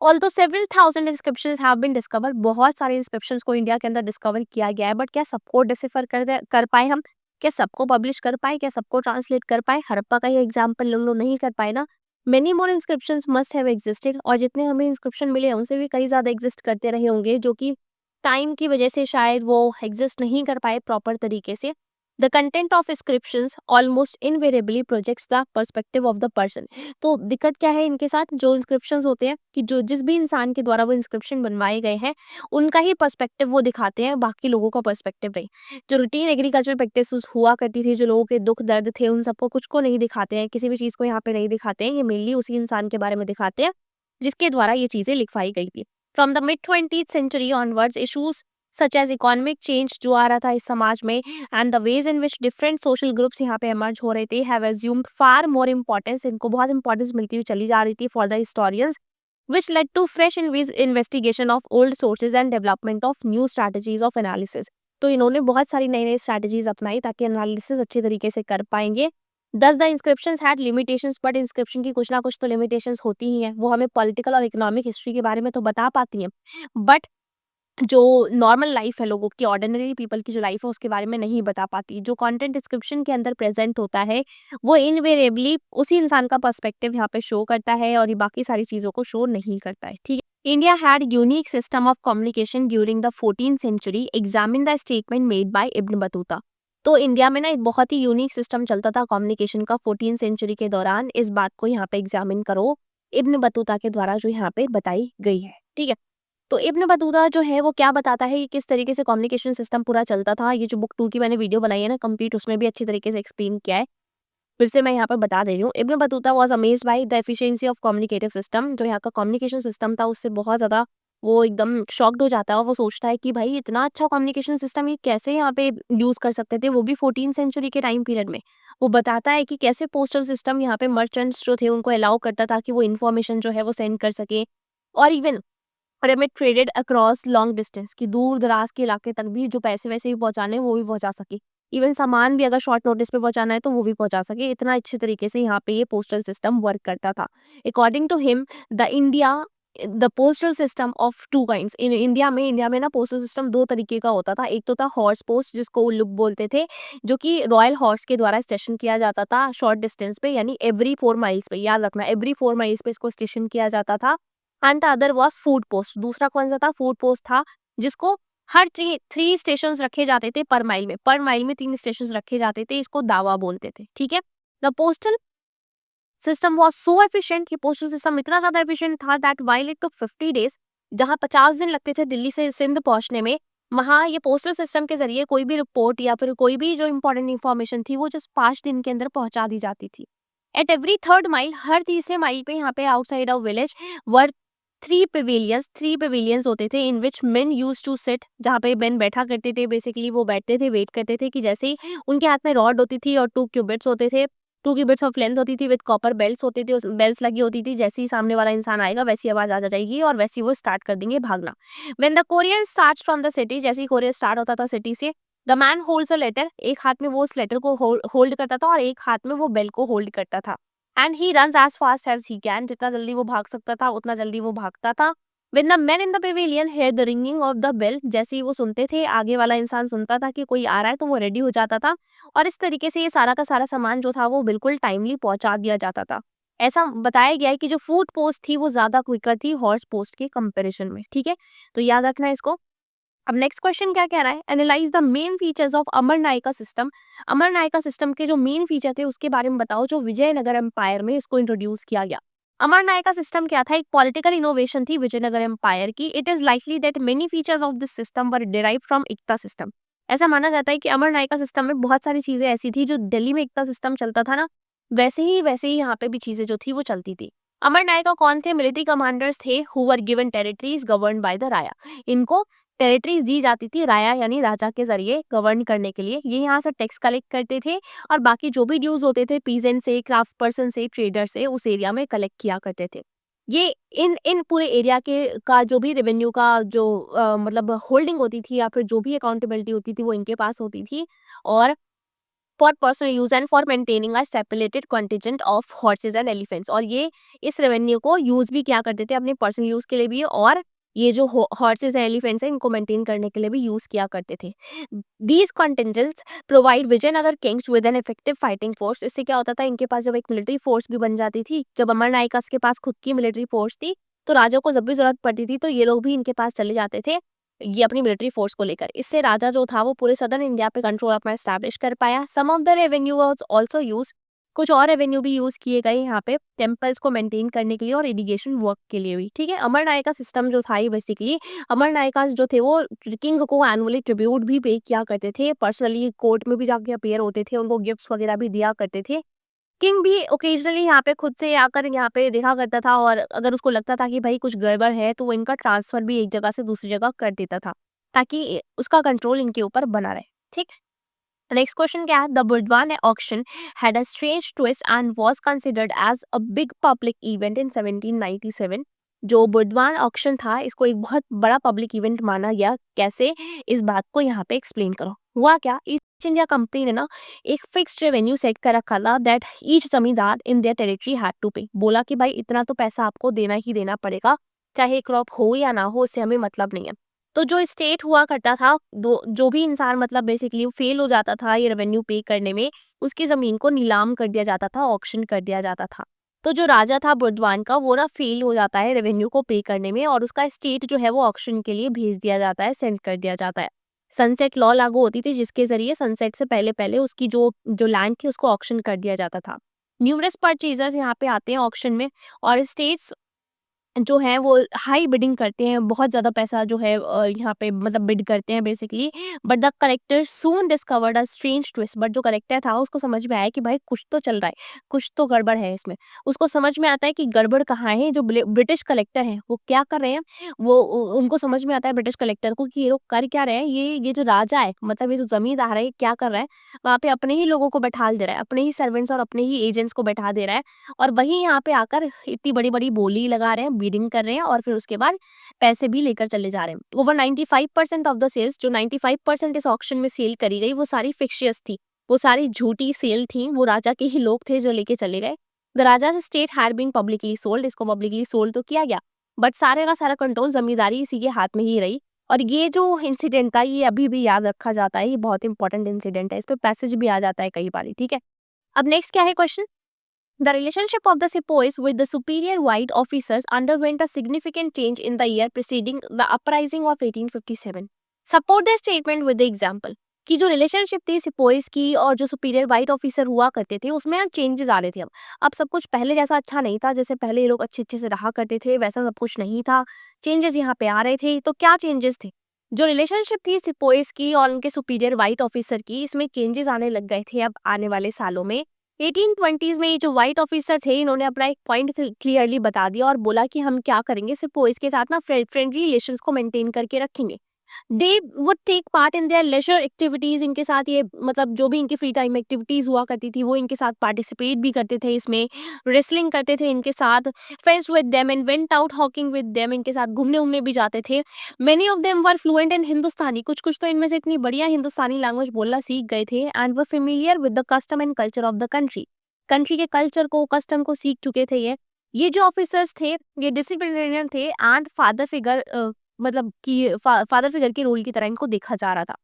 Although several thousand inscriptions have been discover, बहुत सारे इंस्क्रिप्शंस को इंडिया के अंदर डिस्कवर किया गया है, बट क्या सबको डिसिफर कर पाए हम? क्या सबको पब्लिश कर पाए? क्या सबको ट्रांसलेट कर पाए? हड़प्पा का ही एग्जाम्पल हम लोग नहीं कर पाए ना। Many more inscriptions must have existed, और जितने हमें इंस्क्रिप्शन मिले हैं उनसे भी कई ज़्यादा एग्जिस्ट करते रहे होंगे, जो कि टाइम की वजह से शायद वो एग्जिस्ट नहीं कर पाए प्रॉपर तरीके से। The content of inscriptions almost invariably projects the perspective of the person. तो दिक्कत क्या है इनके साथ? जो इंस्क्रिप्शंस होते हैं कि जो जिस भी इंसान के द्वारा वो इंस्क्रिप्शन बनवाए गए हैं, उनका ही पर्सपेक्टिव वो दिखाते हैं, बाकी लोगों का पर्सपेक्टिव नहीं। जो रूटीन एग्रीकल्चर प्रैक्टिस हुआ करती थी, जो लोगों के दुख दर्द थे, उन सबको कुछ को नहीं दिखाते हैं, किसी भी चीज़ को यहाँ पे नहीं दिखाते हैं। ये मेनली उसी इंसान के बारे में दिखाते हैं जिसके द्वारा ये चीज़ें लिखवाई गई थी। From the mid 20th century onwards issues such as economic change जो आ रहा था इस समाज में, and the ways in which different social groups यहाँ पे एमर्ज हो रहे थे, have assumed far more importance, इनको बहुत इंपॉर्टेंस मिलती हुई चली जा रही थी for the historians, which led to fresh investigation of old sources and development of new strategies of analysis। तो इन्होंने बहुत सारी नई नई स्ट्रैटेजीज अपनाई ताकि एनालिसिस अच्छे तरीके से कर पाएंगे। दस the inscriptions had limitations, but inscription की कुछ ना कुछ तो लिमिटेशंस होती ही हैं, वो हमें पॉलिटिकल और इकोनॉमिक हिस्ट्री के बारे में तो बता पाती हैं, बट जो नॉर्मल लाइफ है लोगों की, ऑर्डिनरी पीपल की जो लाइफ है उसके बारे में नहीं बता पाती। जो कंटेंट डिस्क्रिप्शन के अंदर प्रेजेंट होता है वो इनवेरिएबली उसी इंसान का पर्सपेक्टिव यहाँ पे शो करता है और ये बाकी सारी चीज़ों को शो नहीं करता है, ठीक है। India had unique system of communication during the 14th century, examine the statement made by Ibn Battuta. तो इंडिया में ना एक बहुत ही यूनिक सिस्टम चलता था कम्युनिकेशन का 14th सेंचुरी के दौरान, इस बात को यहाँ पे एग्जामिन करो। इब्न बतूता के द्वारा जो यहाँ पे बताई गई है। ठीक है, तो इब्न बतूता जो है वो क्या बताता है, ये किस तरीके से कम्युनिकेशन सिस्टम पूरा चलता था। ये जो बुक 2 की मैंने वीडियो बनाई है ना कंप्लीट, उसमें भी अच्छी तरीके से एक्सप्लेन किया है। फिर से मैं यहाँ पर बता दे रही हूँ। Ibn Battuta was amazed by the efficiency of communicative system. जो यहाँ का कम्युनिकेशन सिस्टम था उससे बहुत ज़्यादा वो एकदम शॉक्ड हो जाता है और वो सोचता है कि भाई इतना अच्छा कम्युनिकेशन सिस्टम ये कैसे यहाँ पे यूज़ कर सकते थे, वो भी 14th सेंचुरी के टाइम पीरियड में। वो बताता है कि कैसे पोस्टल सिस्टम यहाँ पे मर्चेंट्स जो थे उनको अलाउ करता था कि वो इन्फॉर्मेशन जो है वो सेंड कर सकें, और even pyramid traded across long distance, की दूर-दराज के इलाके तक भी जो पैसे-वैसे भी पहुँचाने हैं वो भी पहुँचा सके। इवन सामान भी अगर शॉर्ट नोटिस पे पहुँचाना है तो वो भी पहुँचा सके। इतना अच्छे तरीके से यहाँ पे ये पोस्टल सिस्टम वर्क करता था। According to him the postal system of 2 kinds in India में ना पोस्टल सिस्टम 2 तरीके का होता था। एक तो था हॉर्स पोस्ट जिसको उल्लुक बोलते थे, जो कि रॉयल हॉर्स के द्वारा स्टेशन किया जाता था शॉर्ट डिस्टेंस पे, यानी एवरी 4 माइल्स पे, याद रखना एवरी 4 माइल्स पे इसको स्टेशन किया जाता था। And the other was food post. दूसरा कौन-सा था? फूड पोस्ट था, जिसको हर 3 स्टेशंस रखे जाते थे पर माइल में। पर माइल में 3 स्टेशंस रखे जाते थे, इसको दावा बोलते थे, ठीक है? The postal system was so efficient कि पोस्टल सिस्टम इतना ज़्यादा एफिशिएंट था that while it took 50 days, जहाँ 50 दिन लगते थे दिल्ली से सिंध पहुँचने में, वहाँ ये पोस्टल सिस्टम के ज़रिए कोई भी रिपोर्ट या फिर कोई भी जो इम्पोर्टेंट इन्फॉर्मेशन थी, वो जस्ट 5 दिन के अंदर पहुँचा दी जाती थी। एट एवरी थर्ड माइल, हर तीसरे माइल पे यहाँ पे outside of village were 3 pavilions होते थे इन विच मेन यूज्ड टू सिट, जहाँ पे मेन बैठा करते थे। बेसिकली वो बैठते थे, वेट करते थे कि जैसे ही उनके हाथ में रॉड होती थी और 2 क्यूबिट्स होते थे, 2 क्यूबिट्स ऑफ लेंथ होती थी विद कॉपर बेल्ट्स होते थे, उस बेल्ट्स लगी होती थी। जैसे ही सामने वाला इंसान आएगा वैसी आवाज़ आ जाएगी और वैसे ही वो स्टार्ट कर देंगे भागना। When the courier starts from the city, जैसे ही कोरियर स्टार्ट होता था सिटी से, the man holds a letter, एक हाथ में वो उस लेटर को होल्ड करता था और एक हाथ में वो बेल को होल्ड करता था। And he runs as fast as he can, जितना जल्दी वो भाग सकता था उतना जल्दी वो भागता था। When the men in the pavilion heard the ringing of the bell, जैसे ही वो सुनते थे, आगे वाला इंसान सुनता था कि कोई आ रहा है तो वो रेडी हो जाता था, और इस तरीके से ये सारा का सारा सामान जो था वो बिल्कुल टाइमली पहुंचा दिया जाता था। ऐसा बताया गया है कि जो फूड पोस्ट थी वो ज्यादा क्विकर थी हॉर्स पोस्ट के कंपैरिजन में, ठीक है, तो याद रखना है इसको। अब नेक्स्ट क्वेश्चन क्या कह रहा है, analyse the main features of Amaranayaka system. Amaranayaka system के जो मेन फीचर थे उसके बारे में बताओ, जो विजयनगर एम्पायर में इसको इंट्रोड्यूस किया गया। अमरनायका सिस्टम क्या था? एक पॉलिटिकल इनोवेशन थी विजयनगर एम्पायर की। It is likely that many features of this system were derive from Ekta system. ऐसा माना जाता है कि अमरनायका सिस्टम में बहुत सारी चीजें ऐसी थी जो दिल्ली में एकता सिस्टम चलता था ना, वैसे ही यहाँ पे भी चीजें जो थी वो चलती थी। अमरनायका कौन थे? मिलिट्री कमांडर्स थे who were given territories govern by the राया। इनको टेरिटरीज दी जाती थी राया यानी राजा के जरिए गवर्न करने के लिए। ये यहाँ से टैक्स कलेक्ट करते थे और बाकी जो भी ड्यूज होते थे पीजेंट से, क्राफ्ट पर्सन से, ट्रेडर से, उस एरिया में कलेक्ट किया करते थे। ये इन इन पूरे एरिया के का जो भी रेवेन्यू का जो मतलब होल्डिंग होती थी या फिर जो भी अकाउंटेबिलिटी होती थी वो इनके पास होती थी, और for personal use and for maintaining a separated contingent of horses and elephants. और ये इस रेवेन्यू को यूज भी क्या करते थे अपने पर्सनल यूज के लिए भी, और ये जो हॉर्सेज एंड एलिफेंट्स है इनको मेंटेन करने के लिए भी यूज किया करते थे। These contingents provide Vijayanagara kings with an effective fighting force. इससे क्या होता था, इनके पास जब एक मिलिट्री फोर्स भी बन जाती थी, जब अमरनायकास के पास खुद की मिलिट्री फोर्स थी, तो राजा को जब भी जरूरत पड़ती थी तो ये लोग भी इनके पास चले जाते थे ये अपनी मिलिट्री फोर्स को लेकर। इससे राजा जो था वो पूरे सदर्न इंडिया पे कंट्रोल अपना एस्टैब्लिश कर पाया। Some of the revenue was also used, कुछ और रेवेन्यू भी यूज किए गए यहाँ पे टेम्पल्स को मेंटेन करने के लिए और इरिगेशन वर्क के लिए भी, ठीक है। अमरनायका सिस्टम जो था ये बेसिकली अमरनायकास जो थे वो किंग को एनुअली ट्रिब्यूट भी पे किया करते थे, पर्सनली कोर्ट में भी जाके अपीयर होते थे, उनको गिफ्ट्स वगैरह भी दिया करते थे। किंग भी ओकेजनली यहाँ पे खुद से आकर यहाँ पे देखा करता था, और अगर उसको लगता था कि भाई कुछ गड़बड़ है तो वो इनका ट्रांसफर भी एक जगह से दूसरी जगह कर देता था, ताकि उसका कंट्रोल इनके ऊपर बना रहे, ठीक। नेक्स्ट क्वेश्चन क्या है, the Burdwan auction had a strange twist and was considered as a big public event in 1797। जो बुर्दवान ऑक्शन था इसको एक बहुत बड़ा पब्लिक इवेंट माना गया। कैसे? इस बात को यहाँ पे एक्सप्लेन करो। हुआ क्या, ईस्ट इंडिया कंपनी ने ना एक फिक्स्ड रेवेन्यू सेट कर रखा था that each zamindar in their territory had to pay. बोला कि भाई इतना तो पैसा आपको देना ही देना पड़ेगा, चाहे क्रॉप हो या ना हो, उससे हमें मतलब नहीं है। तो जो स्टेट हुआ करता था, दो जो भी इंसान मतलब बेसिकली फेल हो जाता था ये रेवेन्यू पे करने में, उसकी जमीन को नीलाम कर दिया जाता था, ऑक्शन कर दिया जाता था। तो जो राजा था बुर्दवान का, वो ना फेल हो जाता है रेवेन्यू को पे करने में, और उसका स्टेट जो है वो ऑक्शन के लिए भेज दिया जाता है, सेंड कर दिया जाता है। सनसेट लॉ लागू होती थी जिसके जरिए सनसेट से पहले पहले उसकी जो जो लैंड थी उसको ऑक्शन कर दिया जाता था। न्यूमरस परचेजर्स यहाँ पे आते हैं ऑक्शन में, और स्टेट्स जो है वो हाई बिडिंग करते हैं, बहुत ज़्यादा पैसा जो है यहाँ पे मतलब बिड करते हैं basically. But the collector soon discovered a strange twist, but जो कलेक्टर था उसको समझ में आया कि भाई कुछ तो चल रहा है, कुछ तो गड़बड़ है इसमें। उसको समझ में आता है कि गड़बड़ कहाँ है। जो ब्रिटिश कलेक्टर हैं वो क्या कर रहे हैं, वो उनको समझ में आता है ब्रिटिश कलेक्टर को कि ये लोग कर क्या रहे हैं। ये जो राजा है, मतलब ये जो जमींदार है, ये क्या कर रहा है, वहाँ पे अपने ही लोगों को बैठा दे रहा है, अपने ही सर्वेंट्स और अपने ही एजेंट्स को बैठा दे रहा है, और वही यहाँ पे आकर इतनी बड़ी-बड़ी बोली लगा रहे हैं, बीडिंग कर रहे हैं, और फिर उसके बाद पैसे भी लेकर चले जा रहे हैं। ओवर 95% ऑफ द सेल्स, जो 95% इस ऑक्शन में सेल करी गई, वो सारी फिक्शियस थी। वो सारी झूठी सेल थी, वो राजा के ही लोग थे जो लेके चले गए। The Raja's estate had been publicly sold, इसको पब्लिकली सोल्ड तो किया गया, बट सारे का सारा कंट्रोल ज़मींदारी इसी के हाथ में ही रही। और ये जो इंसिडेंट था, ये अभी भी याद रखा जाता है, ये बहुत इंपॉर्टेंट इंसिडेंट है, इस पे पैसेज भी आ जाता है कई बारी, ठीक है? अब नेक्स्ट क्या है question? The relationship of the sepoys with the superior white officers underwent a significant change in the year preceding the uprising of 1857. Support the statement with the example. कि जो रिलेशनशिप थी सिपोइस की और जो सुपीरियर वाइट ऑफिसर हुआ करते थे, उसमें अब चेंजेस आ रहे थे। अब सब कुछ पहले जैसा अच्छा नहीं था, जैसे पहले ये लोग अच्छे अच्छे से रहा करते थे वैसा सब कुछ नहीं था। चेंजेस यहाँ पे आ रहे थे। तो क्या चेंजेस थे? जो रिलेशनशिप थी सिपोइस की और उनके सुपीरियर वाइट ऑफिसर की, इसमें चेंजेस आने लग गए थे अब आने वाले सालों में। 1820s में ये जो व्हाइट ऑफिसर थे, इन्होंने अपना एक पॉइंट क्लियरली बता दिया और बोला कि हम क्या करेंगे, सिर्फ वो इसके साथ ना फ्रेंडली रिलेशंस को मेंटेन करके रखेंगे। They would take part in their leisure activities, इनके साथ ये मतलब जो भी इनकी फ्री टाइम एक्टिविटीज हुआ करती थी वो इनके साथ पार्टिसिपेट भी करते थे, इसमें रेसलिंग करते थे इनके साथ, fenced with them and went out hawking with them, इनके साथ घूमने उमने भी जाते थे। Many of them were fluent in Hindustani, कुछ कुछ तो इनमें से इतनी बढ़िया हिंदुस्तानी लैंग्वेज बोलना सीख गए थे, and were familiar with the custom and culture of the country, country के कल्चर को कस्टम को सीख चुके थे ये जो ऑफिसर्स थे ये डिसिप्लिनरियन थे एंड फादर फिगर मतलब कि फादर फिगर के रोल की तरह इनको देखा जा रहा था।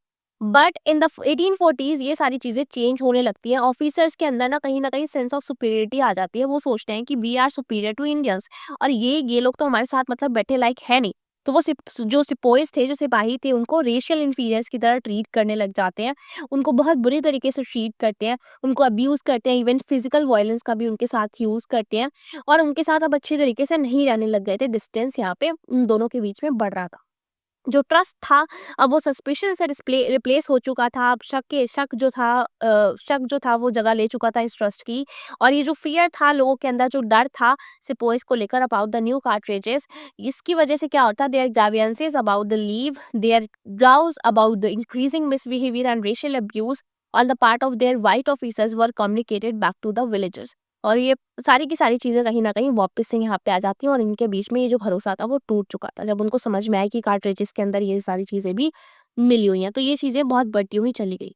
बट इन द 1840s ये सारी चीजें चेंज होने लगती हैं। ऑफिसर्स के अंदर ना कहीं सेंस ऑफ सुपीरियरिटी आ जाती है। वो सोचते हैं कि we are superior to Indians, और ये लोग तो हमारे साथ मतलब बैठे लायक है नहीं। तो वो जो सिपोइस थे, जो सिपाही थे, उनको रेशियल इन्फीरियर्स की तरह ट्रीट करने लग जाते हैं। उनको बहुत बुरी तरीके से ट्रीट करते हैं, उनको अब्यूज करते हैं, इवन फिजिकल वायलेंस का भी उनके साथ यूज करते हैं, और उनके साथ अब अच्छे तरीके से नहीं रहने लग गए थे। डिस्टेंस यहाँ पे उन दोनों के बीच में बढ़ रहा था। जो ट्रस्ट था अब वो सस्पिशन से रिप्लेस हो चुका था। अब शक जो था वो जगह ले चुका था इस ट्रस्ट की। और ये जो फियर था लोगों के अंदर, जो डर था सिपोइस को लेकर अबाउट द न्यू कार्ट्रिजेस, इसकी वजह से क्या होता, their grievances about the leave, their grouse about the increasing misbehaviour and racial abuse on the part of their white officers were communicated back to the villagers. और ये सारी की सारी चीज़ें कहीं न कहीं वापस से यहाँ पे आ जाती हैं, और इनके बीच में ये जो भरोसा था वो टूट चुका था। जब उनको समझ में आया कि कार्ट्रिजेस के अंदर ये सारी चीज़ें भी मिली हुई हैं, तो ये चीज़ें बहुत बढ़ती हुई चली गई।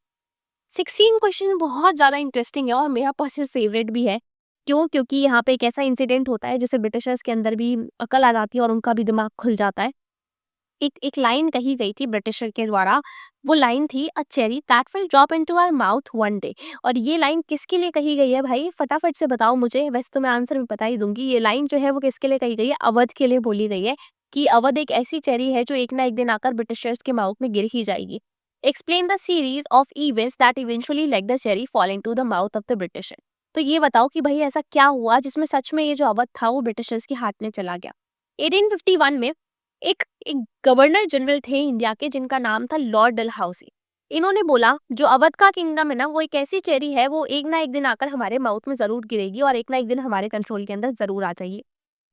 16 क्वेश्चन बहुत ज़्यादा इंटरेस्टिंग है और मेरा पर्सनल फेवरेट भी है। क्यों? क्योंकि यहाँ पे एक ऐसा इंसिडेंट होता है जिससे ब्रिटिशर्स के अंदर भी अकल आ जाती है और उनका भी दिमाग खुल जाता है। एक एक लाइन कही गई थी ब्रिटिशर के द्वारा। वो लाइन थी, a cherry that will drop into our mouth one day. और ये लाइन किसके लिए कही गई है भाई? फटाफट से बताओ मुझे। वैसे तो मैं आंसर भी बता ही दूंगी। ये लाइन जो है वो किसके लिए कही गई है? अवध के लिए बोली गई है कि अवध एक ऐसी चेरी है जो एक ना एक दिन आकर ब्रिटिशर्स के माउथ में गिर ही जाएगी। Explain the series of events that eventually let the cherry fall into the mouth of the britisher. तो ये बताओ कि भाई ऐसा क्या हुआ जिसमें सच में ये जो अवध था वो ब्रिटिशर्स के हाथ में चला गया। 1851 में एक एक गवर्नर जनरल थे इंडिया के जिनका नाम था लॉर्ड डलहौसी। इन्होंने बोला जो अवध का किंगडम है ना, वो एक ऐसी चेरी है, वो एक ना एक दिन आकर हमारे माउथ में जरूर गिरेगी और एक ना एक दिन हमारे कंट्रोल के अंदर जरूर आ जाएगी।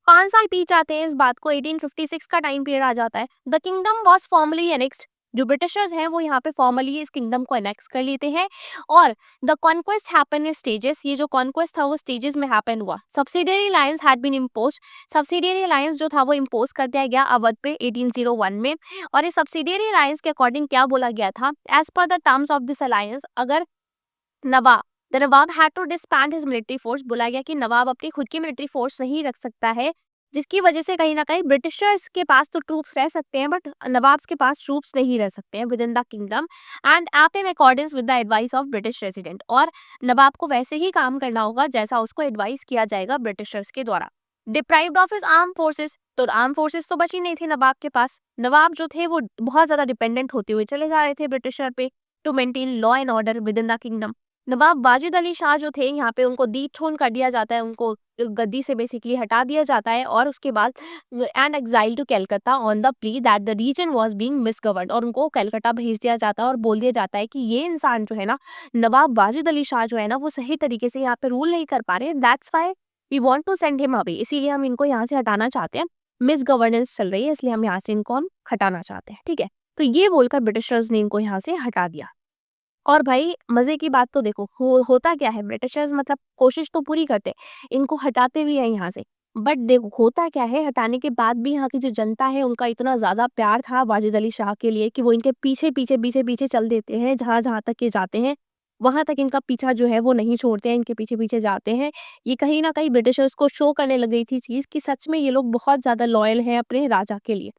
5 साल बीत जाते हैं इस बात को। 1856 का टाइम पीरियड आ जाता है। The kingdom was formally annexed. जो ब्रिटिशर्स हैं वो यहाँ पे फॉर्मली इस किंगडम को एनेक्स कर लेते हैं। और the conquest happen in stages. ये जो कॉन्क्वेस्ट था वो स्टेजेस में हैपन हुआ। Subsidiary alliance had been impose. Subsidiary alliance जो था वो इम्पोज कर दिया गया अवध पे 1801 में। और इस सब्सिडियरी अलायंस के अकॉर्डिंग क्या बोला गया था? As per the terms of this alliance, अगर Nawab the Nawab had to disband his military force, बोला गया कि नवाब अपनी खुद की मिलिट्री फोर्स नहीं रख सकता है, जिसकी वजह से कहीं ना कहीं ब्रिटिशर्स के पास तो ट्रूप्स रह सकते हैं बट नवाब के पास ट्रूप्स नहीं रह सकते हैं with in the kingdom, and act in accordance with the advice of British resident. और नवाब को वैसे ही काम करना होगा जैसा उसको एडवाइस किया जाएगा ब्रिटिशर्स के द्वारा। Deprived of his arm forces, तो आर्म फोर्सेस तो बची नहीं थी नवाब के पास। नवाब जो थे वो बहुत ज्यादा डिपेंडेंट होते हुए चले जा रहे थे ब्रिटिशर पे to maintain law and order within the kingdom. Nawab Wajid Ali Shah जो थे यहाँ पे उनको डिथ्रोन कर दिया जाता है, उनको गद्दी से बेसिकली हटा दिया जाता है और उसके बाद and exile to Calcutta on the plea that the region was being misgoverned, और उनको कलकत्ता भेज दिया जाता है और बोल दिया जाता है कि ये इंसान जो है ना, नवाब वाजिद अली शाह जो है ना, वो सही तरीके से यहाँ पे रूल नहीं कर पा रहे, that's why we want to send him away, इसीलिए हम इनको यहाँ से हटाना चाहते हैं, मिस गवर्नेंस चल रही है इसलिए हम यहाँ से इनको हम हटाना चाहते हैं, ठीक है। तो ये बोलकर ब्रिटिशर्स ने इनको यहाँ से हटा दिया। और भाई मजे की बात तो देखो, होता क्या है, ब्रिटिशर्स मतलब कोशिश तो पूरी करते हैं, इनको हटाते भी हैं यहाँ से, बट देखो होता क्या है, हटाने के बाद भी यहाँ की जो जनता है उनका इतना ज्यादा प्यार था वाजिद अली शाह के लिए कि वो इनके पीछे पीछे पीछे पीछे चल देते हैं, जहां जहां तक ये जाते हैं वहां तक इनका पीछा जो है वो नहीं छोड़ते हैं, इनके पीछे पीछे जाते हैं। ये कहीं ना कहीं ब्रिटिशर्स को शो करने लग गई थी चीज कि सच में ये लोग बहुत ज्यादा लॉयल हैं अपने राजा के लिए।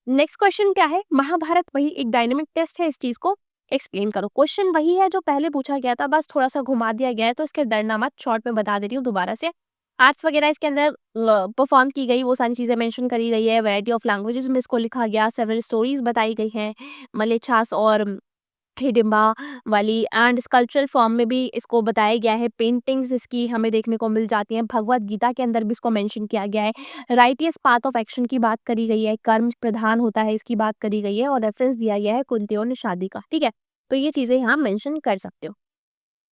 नेक्स्ट क्वेश्चन क्या है, महाभारत वही एक डायनेमिक टेस्ट है, इस चीज को एक्सप्लेन करो। क्वेश्चन वही है जो पहले पूछा गया था, बस थोड़ा सा घुमा दिया गया है, तो इसके दरनामा शॉर्ट में बता दे रही हूँ दोबारा से। आर्ट्स वगैरह इसके अंदर परफॉर्म की गई वो सारी चीजें मेंशन करी गई है, वैरायटी ऑफ लैंग्वेजेस में इसको लिखा गया, सेवरल स्टोरीज बताई गई हैं, मलेच्छास और हिडिंबा वाली, एंड स्कल्पचरल फॉर्म में भी इसको बताया गया है, पेंटिंग्स इसकी हमें देखने को मिल जाती हैं, भगवत गीता के अंदर भी इसको मेंशन किया गया है, राइटियस पाथ ऑफ एक्शन की बात करी गई है, कर्म प्रधान होता है इसकी बात करी गई है, और रेफरेंस दिया गया है कुंती और निषादी का, ठीक है। तो ये चीजें यहाँ मेंशन कर सकते हो।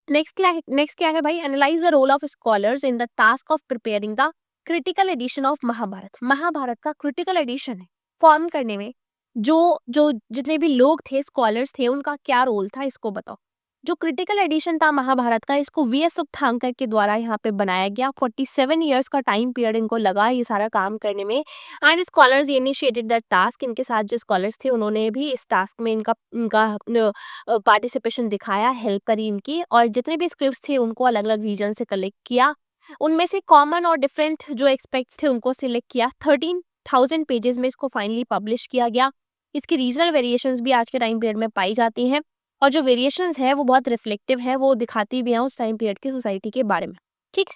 नेक्स्ट क्या है भाई, analyse the role of scholars in the task of preparing the critical edition of Mahabharata. Mahabharata का क्रिटिकल एडिशन है फॉर्म करने में, जो जो जितने भी लोग थे, स्कॉलर्स थे, उनका क्या रोल था इसको बताओ। जो क्रिटिकल एडिशन था महाभारत का, इसको वीएस उप्थांकर के द्वारा यहाँ पे बनाया गया। 47 ईयर्स का टाइम पीरियड इनको लगा ये सारा काम करने में, and scholars initiated the task. इनके साथ जो स्कॉलर्स थे उन्होंने भी इस टास्क में इनका इनका पार्टिसिपेशन दिखाया, हेल्प करी इनकी, और जितने भी स्क्रिप्ट्स थे उनको अलग अलग रीजन से कलेक्ट किया, उनमें से कॉमन और डिफरेंट जो एक्सपेक्ट्स थे उनको सिलेक्ट किया, 13,000 पेजेस में इसको फाइनली पब्लिश किया गया। इसकी रीजनल वेरिएशंस भी आज के टाइम पीरियड में पाई जाती हैं, और जो वेरिएशंस है वो बहुत रिफ्लेक्टिव है, वो दिखाती भी हैं उस टाइम पीरियड की सोसाइटी के बारे में, ठीक।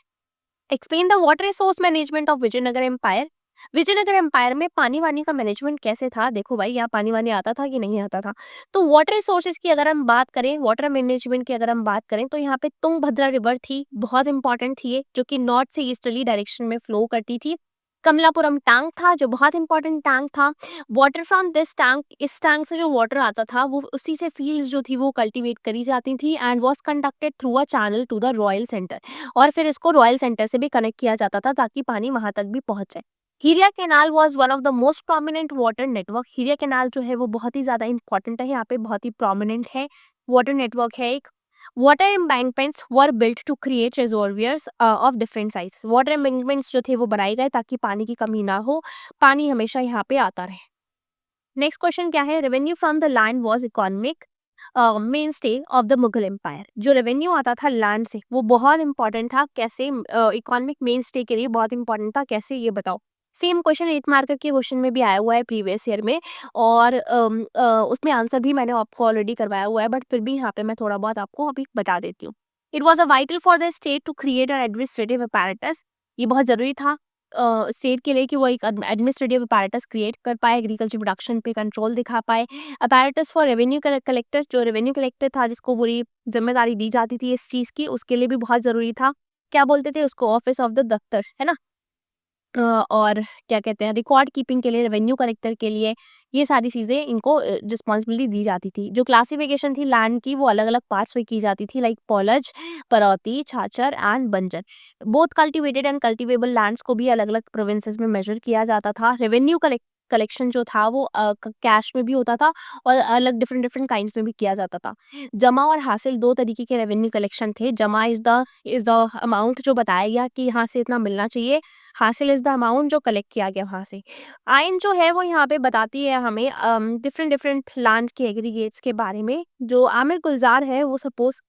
Explain the water resource management of Vijayanagara empire. Vijayanagara empire में पानी वानी का मैनेजमेंट कैसे था, देखो भाई यहाँ पानी वानी आता था कि नहीं आता था। तो वाटर रिसोर्सेज की अगर हम बात करें, वाटर मैनेजमेंट की अगर हम बात करें, तो यहाँ पे तुंगभद्रा रिवर थी, बहुत इंपॉर्टेंट थी ये, जो कि नॉर्थ से ईस्टर्ली डायरेक्शन में फ्लो करती थी। कमलापुरम टैंक था जो बहुत इंपॉर्टेंट टैंक था। वाटर फ्रॉम दिस टैंक, इस टैंक से जो वाटर आता था वो उसी से फील्ड्स जो थी वो कल्टीवेट करी जाती थी, and was conducted through a channel to the royal centre, और फिर इसको रॉयल सेंटर से भी कनेक्ट किया जाता था ताकि पानी वहां तक भी पहुंच जाए। Hiriya canal was one of the most prominent water network. Hiriya canal जो है वो बहुत ही ज्यादा इंपॉर्टेंट है, यहाँ पे बहुत ही प्रोमिनेंट है, वाटर नेटवर्क है एक। Water embankments were built to create reservoirs of different size. Water embankments जो थे वो बनाए गए ताकि पानी की कमी ना हो, पानी हमेशा यहाँ पे आता रहे। नेक्स्ट क्वेश्चन क्या है, revenue from the land was economic mainstay of the Mughal empire. जो रेवेन्यू आता था लैंड से वो बहुत इंपॉर्टेंट था, कैसे, इकोनॉमिक मेन स्टे के लिए बहुत इंपॉर्टेंट था, कैसे ये बताओ। सेम क्वेश्चन 8 मार्कर के क्वेश्चन में भी आया हुआ है प्रीवियस ईयर में, और उसमें आंसर भी मैंने आपको ऑलरेडी करवाया हुआ है, बट फिर भी यहाँ पे मैं थोड़ा बहुत आपको अभी बता देती हूँ। It was a vital for the state to create an administrative apparatus. ये बहुत जरूरी था स्टेट के लिए कि वो एक एडमिनिस्ट्रेटिव अपैरेटस क्रिएट कर पाए, एग्रीकल्चर प्रोडक्शन पे कंट्रोल दिखा पाए। अपैरेटस फॉर रेवेन्यू कलेक्टर, जो रेवेन्यू कलेक्टर था जिसको पूरी जिम्मेदारी दी जाती थी इस चीज की, उसके लिए भी बहुत जरूरी था। क्या बोलते थे उसको, ऑफिस ऑफ द दफ्तर, है ना। और क्या कहते हैं, रिकॉर्ड कीपिंग के लिए, रेवेन्यू कलेक्टर के लिए, ये सारी चीज़ें इनको रिस्पॉन्सिबिलिटी दी जाती थी। जो क्लासिफिकेशन थी लैंड की वो अलग अलग पार्ट्स में की जाती थी, लाइक पॉलज, परौती, छाछर एंड बंजर। Both cultivated and cultivable lands को भी अलग अलग प्रोविंसेस में मेजर किया जाता था। रेवेन्यू कलेक्शन जो था वो कैश में भी होता था और अलग डिफरेंट डिफरेंट काइंड्स में भी किया जाता था। जमा और हासिल दो तरीके के रेवेन्यू कलेक्शन थे। जमा इज द अमाउंट जो बताया गया कि यहाँ से इतना मिलना चाहिए, हासिल इज द अमाउंट जो कलेक्ट किया गया वहाँ से। आइन जो है वो यहाँ पे बताती है हमें डिफरेंट डिफरेंट लैंड के एग्रीगेट्स के बारे में। जो आमिर गुलजार है वो सपोज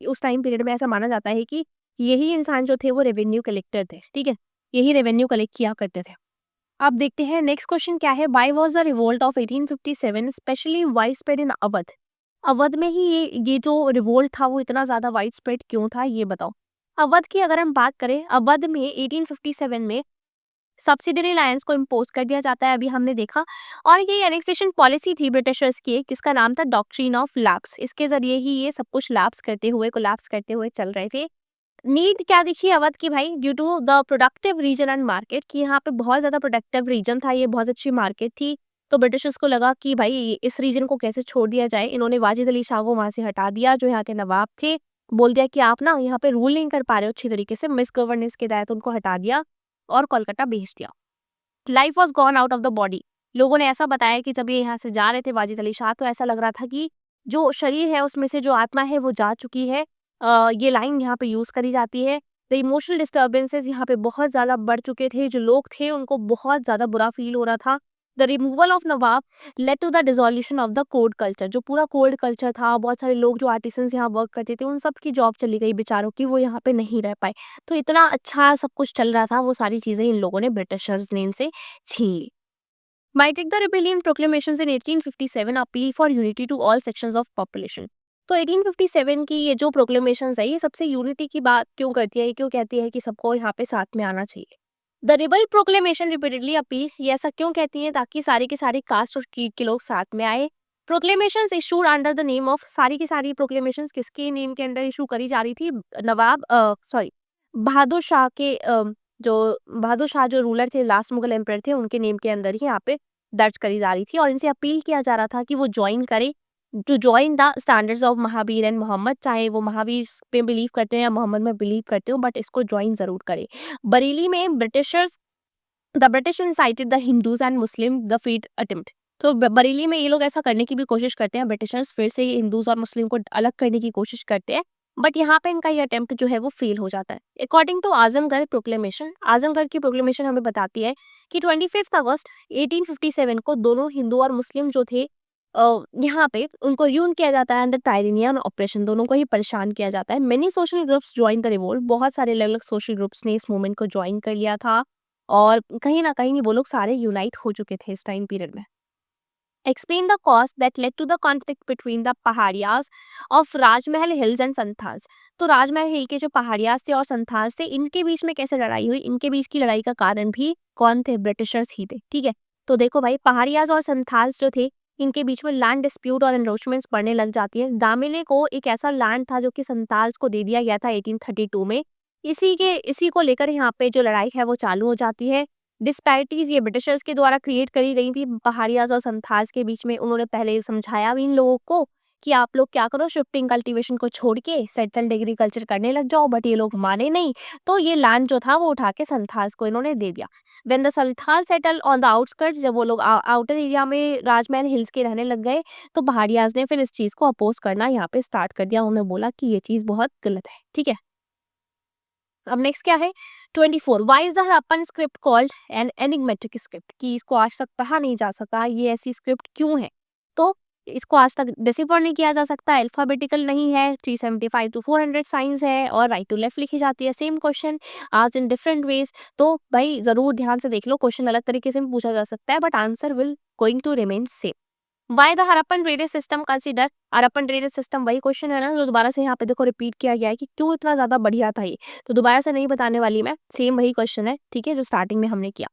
उस टाइम पीरियड में ऐसा माना जाता है कि यही इंसान जो थे वो रेवेन्यू कलेक्टर थे, ठीक है, यही रेवेन्यू कलेक्ट किया करते थे। अब देखते हैं नेक्स्ट क्वेश्चन क्या है, why was the revolt of 1857 specially wide spread in Awadh. Awadh में ही ये जो रिवोल्ट था वो इतना ज्यादा वाइड स्प्रेड क्यों था ये बताओ। अवध की अगर हम बात करें, अवध में 1857 में सब्सिडियरी लाइन्स को इम्पोज कर दिया जाता है, अभी हमने देखा। और ये एनेक्सेशन पॉलिसी थी ब्रिटिशर्स की एक, जिसका नाम था डॉक्ट्रिन ऑफ लैप्स। इसके जरिए ही ये सब कुछ लैप्स करते हुए, कोलैप्स करते हुए चल रहे थे। नीड क्या दिखी अवध की भाई, due to the productive region and market, कि यहाँ पे बहुत ज्यादा प्रोडक्टिव रीजन था, ये बहुत अच्छी मार्केट थी। तो ब्रिटिशर्स को लगा कि भाई इस रीजन को कैसे छोड़ दिया जाए। इन्होंने वाजिद अली शाह को वहां से हटा दिया, जो यहाँ के नवाब थे। बोल दिया कि आप ना यहाँ पे रूल नहीं कर पा रहे हो अच्छी तरीके से, मिस गवर्नेंस के तहत उनको हटा दिया और कोलकाता भेज दिया। Life was gone out of the body. लोगों ने ऐसा बताया कि जब ये यहाँ से जा रहे थे वाजिद अली शाह, तो ऐसा लग रहा था कि जो शरीर है उसमें से जो आत्मा है वो जा चुकी है। ये लाइन यहाँ पे यूज करी जाती है। द इमोशनल डिस्टर्बेंसेस यहाँ पे बहुत ज्यादा बढ़ चुके थे, जो लोग थे उनको बहुत ज्यादा बुरा फील हो रहा था। The removal of Nawab led to the dissolution of the court culture. जो पूरा कोड कल्चर था, बहुत सारे लोग जो आर्टिसंस यहाँ वर्क करते थे, उन सब की जॉब चली गई बेचारों की, वो यहाँ पे नहीं रह पाए। तो इतना अच्छा सब कुछ चल रहा था, वो सारी चीजें इन लोगों ने, ब्रिटिशर्स ने इनसे छीन ली। By take the rebellion proclamations in 1857 appeal for unity to all sections of population। तो 1857 की ये जो प्रोक्लेमेशंस है, ये सबसे यूनिटी की बात क्यों करती है, ये क्यों कहती है कि सबको यहाँ पे साथ में आना चाहिए। The rebel proclamation repeatedly appeal, ये ऐसा क्यों कहती है, ताकि सारे के सारे कास्ट और क्रीड के लोग साथ में आए। Proclamations issued under the name of, सारी की सारी प्रोक्लेमेशंस किसके नेम के अंडर इशू करी जा रही थी, नवाब सॉरी बहादुर शाह के जो बहादुर शाह जो रूलर थे, लास्ट मुगल एम्पर थे, उनके नेम के अंदर ही यहाँ पे दर्ज करी जा रही थी। और इनसे अपील किया जा रहा था कि वो ज्वाइन करे to join the standards of Mahavir and Mohammad. चाहे वो महावीर पे बिलीव करते हैं या मोहम्मद में बिलीव करते हो, बट इसको ज्वाइन जरूर करे। बरेली में Britishers, the British incited the Hindus and Muslim the feet attempt. तो बरेली में ये लोग ऐसा करने की भी कोशिश करते हैं, ब्रिटिशर्स फिर से हिंदूज और मुस्लिम को अलग करने की कोशिश करते हैं, बट यहाँ पे इनका ये अटेम्प्ट जो है वो फेल हो जाता है। According to Azamgarh proclamation, Azamgarh की प्रोक्लेमेशन हमें बताती है कि 25 अगस्त 1857 को दोनों हिंदू और मुस्लिम जो थे यहाँ पे उनको र्यून किया जाता है अंदर टायरेनियन ऑपरेशन, दोनों को ही परेशान किया जाता है। Many social groups join the revolt, बहुत सारे अलग अलग सोशल ग्रुप्स ने इस मूवमेंट को ज्वाइन कर लिया था, और कहीं ना कहीं वो लोग सारे यूनाइट हो चुके थे इस टाइम पीरियड में। Explain the cause that led to the conflict between the पहाड़ियाज of Rajmahal hills and Santhals. तो राजमहल हिल के जो पहाड़ियाज थे और संथाल्स थे, इनके बीच में कैसे लड़ाई हुई, इनके बीच की लड़ाई का कारण भी कौन थे, ब्रिटिशर्स ही थे। ठीक है, तो देखो भाई, पहाड़ियाज और संथाल्स जो थे, इनके बीच में लैंड डिस्प्यूट और एनरोचमेंट्स बढ़ने लग जाती है। दामिले को एक ऐसा लैंड था जो कि संथाल्स को दे दिया गया था 1832 में। इसी को लेकर यहाँ पे जो लड़ाई है वो चालू हो जाती है। डिस्पैरिटीज ये ब्रिटिशर्स के द्वारा क्रिएट करी गई थी पहाड़ियाज और संथाल्स के बीच में। उन्होंने पहले समझाया भी इन लोगों को कि आप लोग क्या करो, शिफ्टिंग कल्टीवेशन को छोड़ के सेटल्ड एग्रीकल्चर करने लग जाओ, बट ये लोग माने नहीं। तो ये लैंड जो था वो उठा के संथाल्स को इन्होंने दे दिया। When the Santhal settle on the outskirts, जब वो लोग आउटर एरिया में राजमहल हिल्स के रहने लग गए, तो पहाड़ियाज ने फिर इस चीज को अपोज करना यहाँ पे स्टार्ट कर दिया। उन्होंने बोला कि ये चीज बहुत गलत है। ठीक है, अब नेक्स्ट क्या है, 24 why is the Harappan script called an enigmatic script, कि इसको आज तक पढ़ा नहीं जा सका, ये ऐसी स्क्रिप्ट क्यों है। तो इसको आज तक डिसिफर नहीं किया जा सकता, अल्फाबेटिकल नहीं है, 375 टू 400 साइंस है, और राइट टू लेफ्ट लिखी जाती है। सेम क्वेश्चन आज इन डिफरेंट वेज। तो भाई जरूर ध्यान से देख लो, क्वेश्चन अलग तरीके से भी पूछा जा सकता है, but answer will going to remain same. Why the Harappan drainage system consider, Harappan drainage system वही क्वेश्चन है ना जो दोबारा से यहाँ पे देखो रिपीट किया गया है कि क्यों इतना ज्यादा बढ़िया था ये। तो दोबारा से नहीं बताने वाली मैं, सेम वही क्वेश्चन है, ठीक है, जो स्टार्टिंग में हमने किया।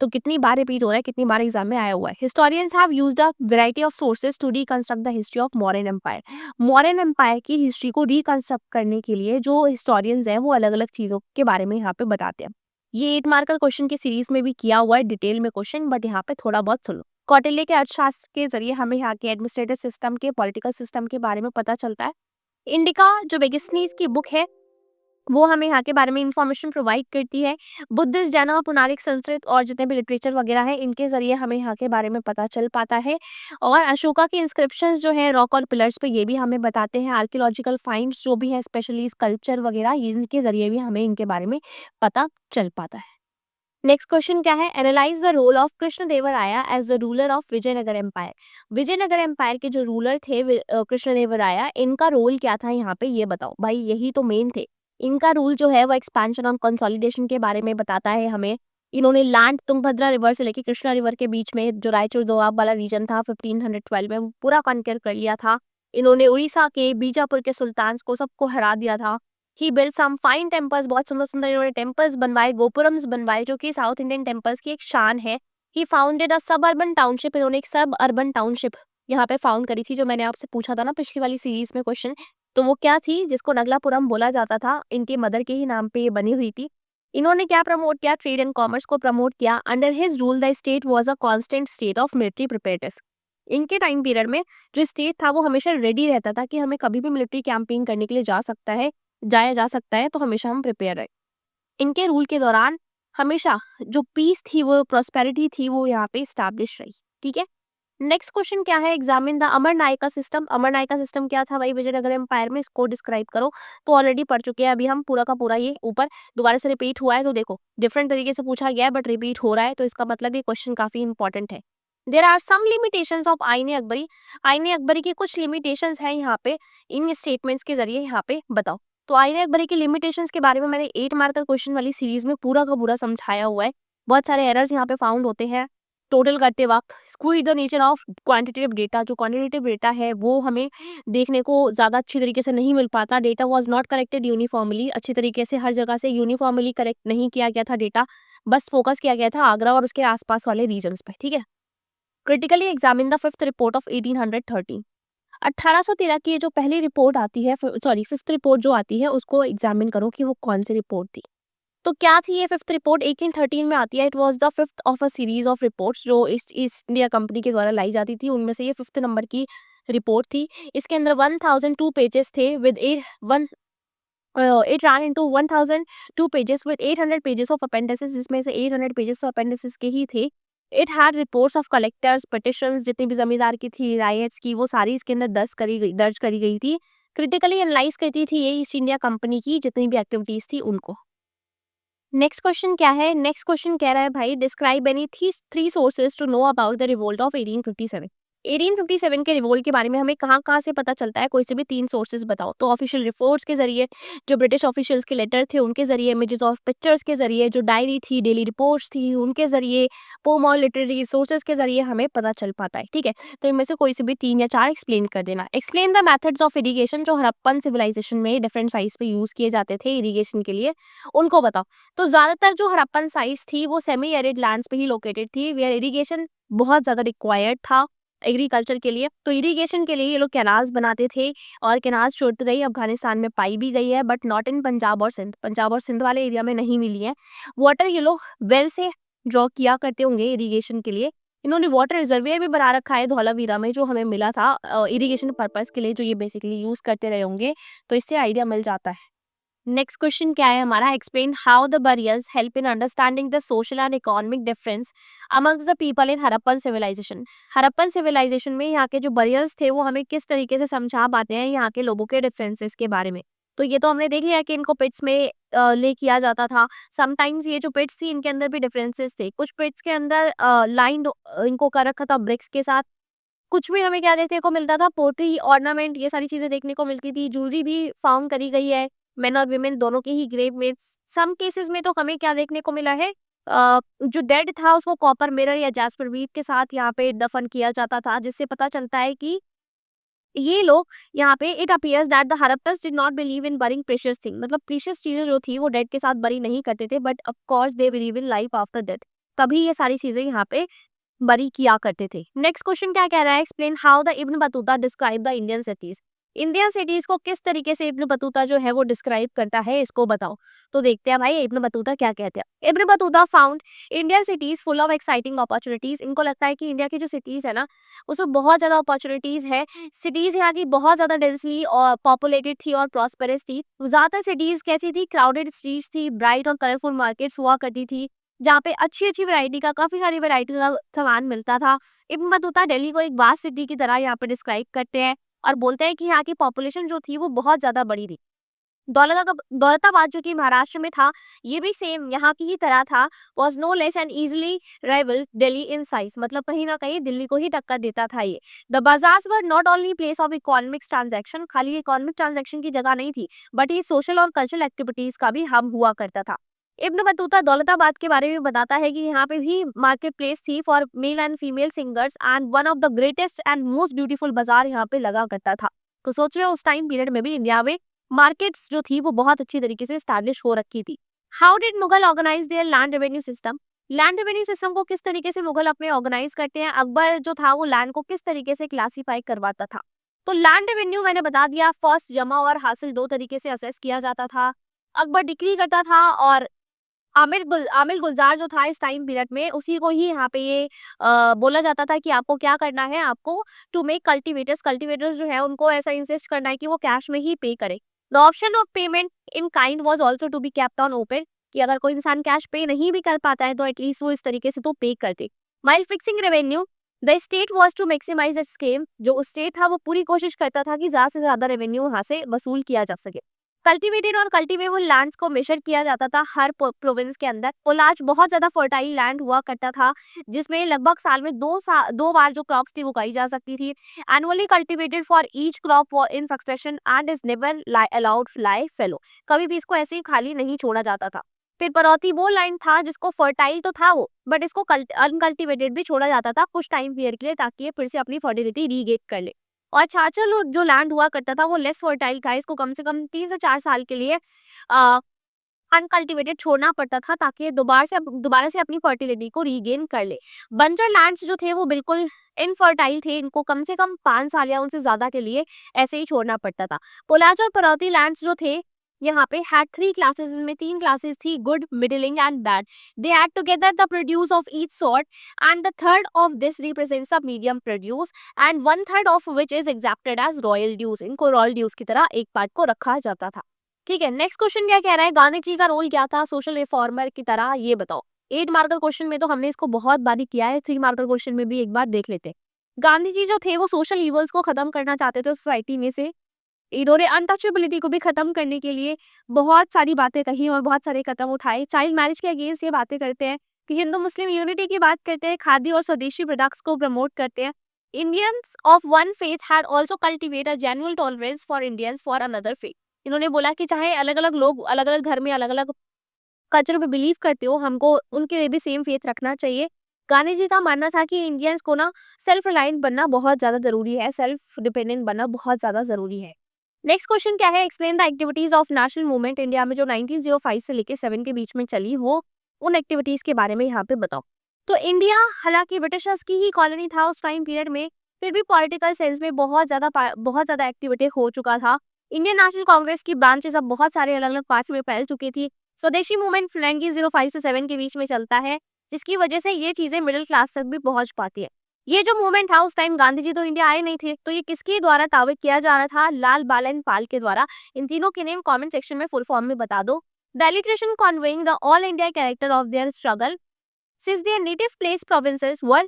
तो कितनी बार रिपीट हो रहा है, कितनी बार एग्जाम में आया हुआ है। Historians have used a variety of sources to reconstruct the history of modern empire. Modern empire की हिस्ट्री को रिकंस्ट्रक्ट करने के लिए जो हिस्टोरियंस हैं वो अलग अलग चीजों के बारे में यहाँ पे बताते हैं। ये 8 मार्कर क्वेश्चन की सीरीज में भी किया हुआ है डिटेल में क्वेश्चन, बट यहाँ पे थोड़ा बहुत सुनो। कौटिल्य के अर्थशास्त्र के जरिए हमें यहाँ के एडमिनिस्ट्रेटिव सिस्टम के, पॉलिटिकल सिस्टम के बारे में पता चलता है। इंडिका जो बेगिस्नीज की बुक है, वो हमें यहाँ के बारे में इंफॉर्मेशन प्रोवाइड करती है। बुद्धिस्ट, जैन और पुराणिक, संस्कृत और जितने भी लिटरेचर वगैरह है, इनके जरिए हमें यहाँ के बारे में पता चल पाता है। और अशोका की इंस्क्रिप्शंस जो है रॉक और पिलर्स पे, ये भी हमें बताते हैं। आर्कियोलॉजिकल फाइंड्स जो भी है, स्पेशली स्कल्पचर वगैरह, इनके जरिए भी हमें इनके बारे में पता चल पाता है। नेक्स्ट क्वेश्चन क्या है, analyse the role of Krishnadevaraya as the ruler of Vijayanagara empire. Vijayanagara empire के जो रूलर थे कृष्णदेवराया, इनका रोल क्या था यहाँ पे, ये बताओ भाई, यही तो मेन थे। इनका रूल जो है वो एक्सपेंशन और कंसोलिडेशन के बारे में बताता है हमें। इन्होंने लैंड तुंगभद्रा रिवर से लेकर कृष्णा रिवर के बीच में जो रायचूर दोआब वाला रीजन था 1512 में, वो पूरा कॉन्कर कर लिया था। इन्होंने उड़ीसा के, बीजापुर के सुल्तान्स को सबको हरा दिया था। ही बिल्ड सम फाइन टेम्पल्स, बहुत सुंदर-सुंदर इन्होंने टेम्पल्स बनवाए, गोपुरम्स बनवाए जो कि साउथ इंडियन टेम्पल्स की एक शान है। ही फाउंडेड अ सब अर्बन टाउनशिप, इन्होंने एक सब अर्बन टाउनशिप यहाँ पे फाउंड करी थी, जो मैंने आपसे पूछा था ना पिछली वाली सीरीज में क्वेश्चन, तो वो क्या थी जिसको नगलापुरम बोला जाता था, इनके मदर के ही नाम पे ये बनी हुई थी। इन्होंने क्या प्रमोट किया, ट्रेड एंड कॉमर्स को प्रमोट किया। Under his rule the state was a constant state of military preparedness. इनके टाइम पीरियड में जो स्टेट था वो हमेशा रेडी रहता था कि हमें कभी भी मिलिट्री कैंपेन करने के लिए जाया जा सकता है, तो हमेशा हम प्रिपेयर रहे। इनके रूल के दौरान हमेशा जो पीस थी, वो प्रोस्पेरिटी थी, वो यहाँ पे स्टैब्लिश रही। ठीक है, नेक्स्ट क्वेश्चन क्या है, examine the Amar Nykaa system. Amar Nykaa system क्या था भाई, विजयनगर एम्पायर में, इसको डिस्क्राइब करो। तो ऑलरेडी पढ़ चुके हैं अभी हम पूरा का पूरा, ये ऊपर दोबारा से रिपीट हुआ है, तो देखो डिफरेंट तरीके से पूछा गया है बट रिपीट हो रहा है, तो इसका मतलब ये क्वेश्चन काफी इंपॉर्टेंट है। There are some limitations of Ain Akbari. आईन अकबरी की कुछ लिमिटेशंस हैं यहाँ पे, इन स्टेटमेंट्स के जरिए यहाँ पे बताओ। तो आईन अकबरी की लिमिटेशंस के बारे में मैंने 8 मार्कर क्वेश्चन वाली सीरीज में पूरा का पूरा समझाया हुआ है। बहुत सारे एरर्स यहाँ पे फाउंड होते हैं टोटल करते वक्त। Squeeze the nature of quantitative data, जो क्वांटिटेटिव डेटा है वो हमें देखने को ज़्यादा अच्छी तरीके से नहीं मिल पाता। Data was not corrected uniformly, अच्छी तरीके से हर जगह से यूनिफॉर्मली करेक्ट नहीं किया गया था डेटा, बस फोकस किया गया था आगरा और उसके आसपास वाले रीजन्स पे। ठीक है, critically examine the fifth report of 1813। 1813 की ये जो पहली रिपोर्ट आती है, सॉरी फिफ्थ रिपोर्ट जो आती है, उसको एग्जामिन करो कि वो कौन सी रिपोर्ट थी। तो क्या थी ये फिफ्थ रिपोर्ट, 1813 में आती है। It was the fifth of a series of reports जो ईस्ट इंडिया कंपनी के द्वारा लाई जाती थी, उनमें से ये फिफ्थ नंबर की रिपोर्ट थी। इसके अंदर 1002 पेजेस थे with it run into 1002 pages with 800 pages of appendices, जिसमें से 800 पेजेस तो अपेंडिसेस के ही थे। It had reports of collectors, petitions, जितनी भी जमींदार की थी, राइट्स की, वो सारी इसके अंदर दर्ज करी गई थी। क्रिटिकली एनालाइज करती थी ये ईस्ट इंडिया कंपनी की जितनी भी एक्टिविटीज थी उनको। नेक्स्ट क्वेश्चन क्या है, नेक्स्ट क्वेश्चन कह रहा है भाई, describe any three sources to know about the revolt of 1857। 1857 के रिवोल्ट के बारे में हमें कहाँ कहाँ से पता चलता है, कोई से भी 3 सोर्सेज बताओ। तो ऑफिशियल रिपोर्ट्स के जरिए, जो ब्रिटिश ऑफिशियल्स के लेटर थे उनके जरिए, इमेजेस ऑफ पिक्चर्स के जरिए, जो डायरी थी, डेली रिपोर्ट्स थी उनके जरिए, पोम और लिटरेरी सोर्सेज के जरिए हमें पता चल पाता है। ठीक है, तो इनमें से कोई से भी 3 या 4 एक्सप्लेन कर देना। Explain the methods of irrigation, जो हड़प्पन सिविलाइजेशन में डिफरेंट साइज पे यूज किए जाते थे इरिगेशन के लिए, उनको बताओ। तो ज्यादातर जो हड़प्पन साइट्स थी वो सेमी एरिड लैंड्स पे ही लोकेटेड थी, वेयर इरिगेशन बहुत ज्यादा रिक्वायर्ड था एग्रीकल्चर के लिए। तो इरिगेशन के लिए ये लोग कैनाल्स बनाते थे, और कैनाल्स छोड़ रही अफगानिस्तान में पाई भी गई है, बट नॉट इन पंजाब और सिंध। पंजाब और सिंध वाले एरिया में नहीं मिली है। वाटर ये लोग वेल से ड्रॉ किया करते होंगे इरिगेशन के लिए। इन्होंने वाटर रिजर्वियर भी बना रखा है धौलावीरा में, जो हमें मिला था इरिगेशन पर्पस के लिए, जो ये बेसिकली यूज करते रहे होंगे, तो इससे आइडिया मिल जाता है। नेक्स्ट क्वेश्चन क्या है हमारा, explain how the burials help in understanding the social and economic difference amongst the people in Harappan civilisation. Harappan civilisation में यहाँ के जो बरियर्स थे वो हमें किस तरीके से समझा पाते हैं यहाँ के लोगों के डिफरेंसेस के बारे में। तो ये तो हमने देख लिया कि इनको पिट्स में ले किया जाता था। समटाइम्स ये जो पिट्स थी इनके अंदर भी डिफरेंसेस थे। कुछ पिट्स के अंदर लाइन इनको कर रखा था ब्रिक्स के साथ। कुछ भी हमें क्या देखने को मिलता था, पोट्री, ऑर्नामेंट, ये सारी चीजें देखने को मिलती थी। ज्वेलरी भी फाउंड करी गई है, मेन और विमेन दोनों के ही ग्रेव में। सम केसेस में तो हमें क्या देखने को मिला है, जो डेड था उसको कॉपर मिरर या जैस्पर बीड के साथ यहाँ पे दफन किया जाता था, जिससे पता चलता है कि ये लोग यहाँ पे, it appears that the Harappans did not believe in burying precious thing, मतलब प्रीशियस चीजें जो थी वो डेड के साथ बरी नहीं करते थे, but of course they believe in life after death. तभी ये सारी चीजें यहाँ पे बरी किया करते थे। नेक्स्ट क्वेश्चन क्या कह रहा है, explain how the Ibn Battuta describe the Indian cities. Indian cities को किस तरीके से इब्न बतूता जो है वो डिस्क्राइब करता है, इसको बताओ। तो देखते हैं भाई इब्न बतूता क्या कहते हैं। Ibn Battuta found Indian cities full of exciting opportunities. इनको लगता है कि इंडिया की जो सिटीज है ना, उसमें बहुत ज्यादा अपॉर्चुनिटीज है। सिटीज यहाँ की बहुत ज्यादा डेंसली और पॉपुलेटेड थी और प्रॉस्पेरस थी। ज्यादातर सिटीज कैसी थी, क्राउडेड स्ट्रीट्स थी, ब्राइट और कलरफुल मार्केट्स हुआ करती थी, जहाँ पे अच्छी अच्छी वैरायटी का, काफी सारी वैरायटी का सामान मिलता था। इब्न बतूता दिल्ली को एक वास्ट सिटी की तरह यहाँ पे डिस्क्राइब करते हैं, और बोलते हैं कि यहाँ की पॉपुलेशन जो थी वो बहुत ज्यादा बड़ी थी। दौलताबाद जो कि महाराष्ट्र में था, ये भी सेम यहाँ की ही तरह था। Was no less and easily rival Delhi in size, मतलब कहीं ना कहीं दिल्ली को ही टक्कर देता था ये। The bazaars were not only place of economics transaction, खाली इकोनॉमिक ट्रांजैक्शन की जगह नहीं थी, बट ये सोशल और कल्चरल एक्टिविटीज का भी हब हुआ करता था। इब्न बतूता दौलताबाद के बारे में बताता है कि यहाँ पे भी मार्केट प्लेस थी for male and female singers, and one of the greatest and most beautiful बाजार यहाँ पे लगा करता था। तो सोच रहे हो उस टाइम पीरियड में भी इंडिया में मार्केट्स जो थी वो बहुत अच्छी तरीके से स्टैब्लिश हो रखी थी। How did Mughal organise their land revenue system? Land revenue system को किस तरीके से मुगल अपने ऑर्गेनाइज करते हैं? अकबर जो था वो लैंड को किस तरीके से क्लासीफाई करवाता था? तो लैंड रेवेन्यू मैंने बता दिया, फर्स्ट जमा और हासिल दो तरीके से असेस किया जाता था। अकबर डिक्री करता था और आमिर गुलजार जो था इस टाइम पीरियड में उसी को ही यहाँ पे ये बोला जाता था कि आपको क्या करना है, आपको टू मेक कल्टीवेटर्स जो है उनको ऐसा इंसिस्ट करना है कि वो कैश में ही पे करे। The option of payment in kind was also to be kept on open, कि अगर कोई इंसान कैश पे नहीं भी कर पाता है तो एटलीस्ट वो इस तरीके से तो पे कर दे। While fixing revenue, the state was to maximise its gain, जो स्टेट था वो पूरी कोशिश करता था कि ज्यादा से ज्यादा रेवेन्यू वहां से वसूल किया जा सके। कल्टीवेटेड और कल्टीवेबल लैंड्स को मेजर किया जाता था हर प्रोविंस के अंदर। पोलाच बहुत ज्यादा फर्टाइल लैंड हुआ करता था जिसमें लगभग साल में दो बार जो क्रॉप्स थी वो उगाई जा सकती थी। Annually cultivated for each crop in succession and is never allowed lie fellow, कभी भी इसको ऐसे ही खाली नहीं छोड़ा जाता था। फिर परौती वो लैंड था जिसको फर्टाइल तो था वो, बट इसको अनकल्टिवेटेड भी छोड़ा जाता था कुछ टाइम पीरियड के लिए, ताकि ये फिर से अपनी फर्टिलिटी रीगेन कर ले। और छाछल जो लैंड हुआ करता था वो लेस फर्टाइल था, इसको कम से कम 3 से 4 साल के लिए अनकल्टिवेटेड छोड़ना पड़ता था ताकि ये दोबारा से अपनी फर्टिलिटी को रीगेन कर ले। बंजर लैंड्स जो थे वो बिल्कुल इनफर्टाइल थे, इनको कम से कम 5 साल या उनसे ज्यादा के लिए ऐसे ही छोड़ना पड़ता था। पोलाच और परौती लैंड्स जो थे यहाँ पे हैड 3 क्लासेस, में 3 क्लासेस थी, good, middling and bad. They had together the produce of each sort and the third of this represents the medium produce and 1/3 of which is accepted as royal dues. इनको royal dues की तरह एक part को रखा जाता था। ठीक है, नेक्स्ट क्वेश्चन क्या कह रहा है, गांधी जी का रोल क्या था सोशल रिफॉर्मर की तरह, ये बताओ। 8 मार्कर क्वेश्चन में तो हमने इसको बहुत बारी किया है, 3 मार्कर क्वेश्चन में भी एक बार देख लेते हैं। गांधी जी जो थे वो सोशल इवल्स को खत्म करना चाहते थे सोसाइटी में से। इन्होंने अनटचेबिलिटी को भी खत्म करने के लिए बहुत सारी बातें कही और बहुत सारे कदम उठाए। चाइल्ड मैरिज के अगेंस्ट ये बातें करते हैं, कि हिंदू मुस्लिम यूनिटी की बात करते हैं, खादी और स्वदेशी प्रोडक्ट्स को प्रमोट करते हैं। Indians of one faith had also cultivate a genuine tolerance for Indians for another faith. इन्होंने बोला कि चाहे अलग अलग लोग अलग अलग धर्म में अलग अलग कल्चर में बिलीव करते हो, हमको उनके लिए भी सेम फेथ रखना चाहिए। गांधी जी का मानना था कि इंडियंस को ना सेल्फ रिलायंट बनना बहुत ज्यादा जरूरी है, सेल्फ डिपेंडेंट बनना बहुत ज्यादा जरूरी है। नेक्स्ट क्वेश्चन क्या है, explain the activities of national movement India में जो 1905 से लेके 7 के बीच में चली हो, उन एक्टिविटीज के बारे में यहाँ पे बताओ। तो इंडिया हालांकि ब्रिटिशर्स की ही कॉलोनी था उस टाइम पीरियड में, फिर भी पॉलिटिकल सेंस में बहुत ज्यादा एक्टिविटी हो चुका था। इंडियन नेशनल कांग्रेस की ब्रांचेस अब बहुत सारे अलग अलग पार्ट्स में फैल चुकी थी। स्वदेशी मूवमेंट 1905 से 7 के बीच में चलता है, जिसकी वजह से ये चीजें मिडिल क्लास तक भी पहुंच पाती है। ये जो मूवमेंट था उस टाइम गांधी जी तो इंडिया आए नहीं थे, तो ये किसके द्वारा टारगेट किया जा रहा था, लाल बाल एंड पाल के द्वारा। इन तीनों के नेम कमेंट सेक्शन में फुल फॉर्म में बता दो। The alliteration conveying the all India character of their struggle since their native place provinces were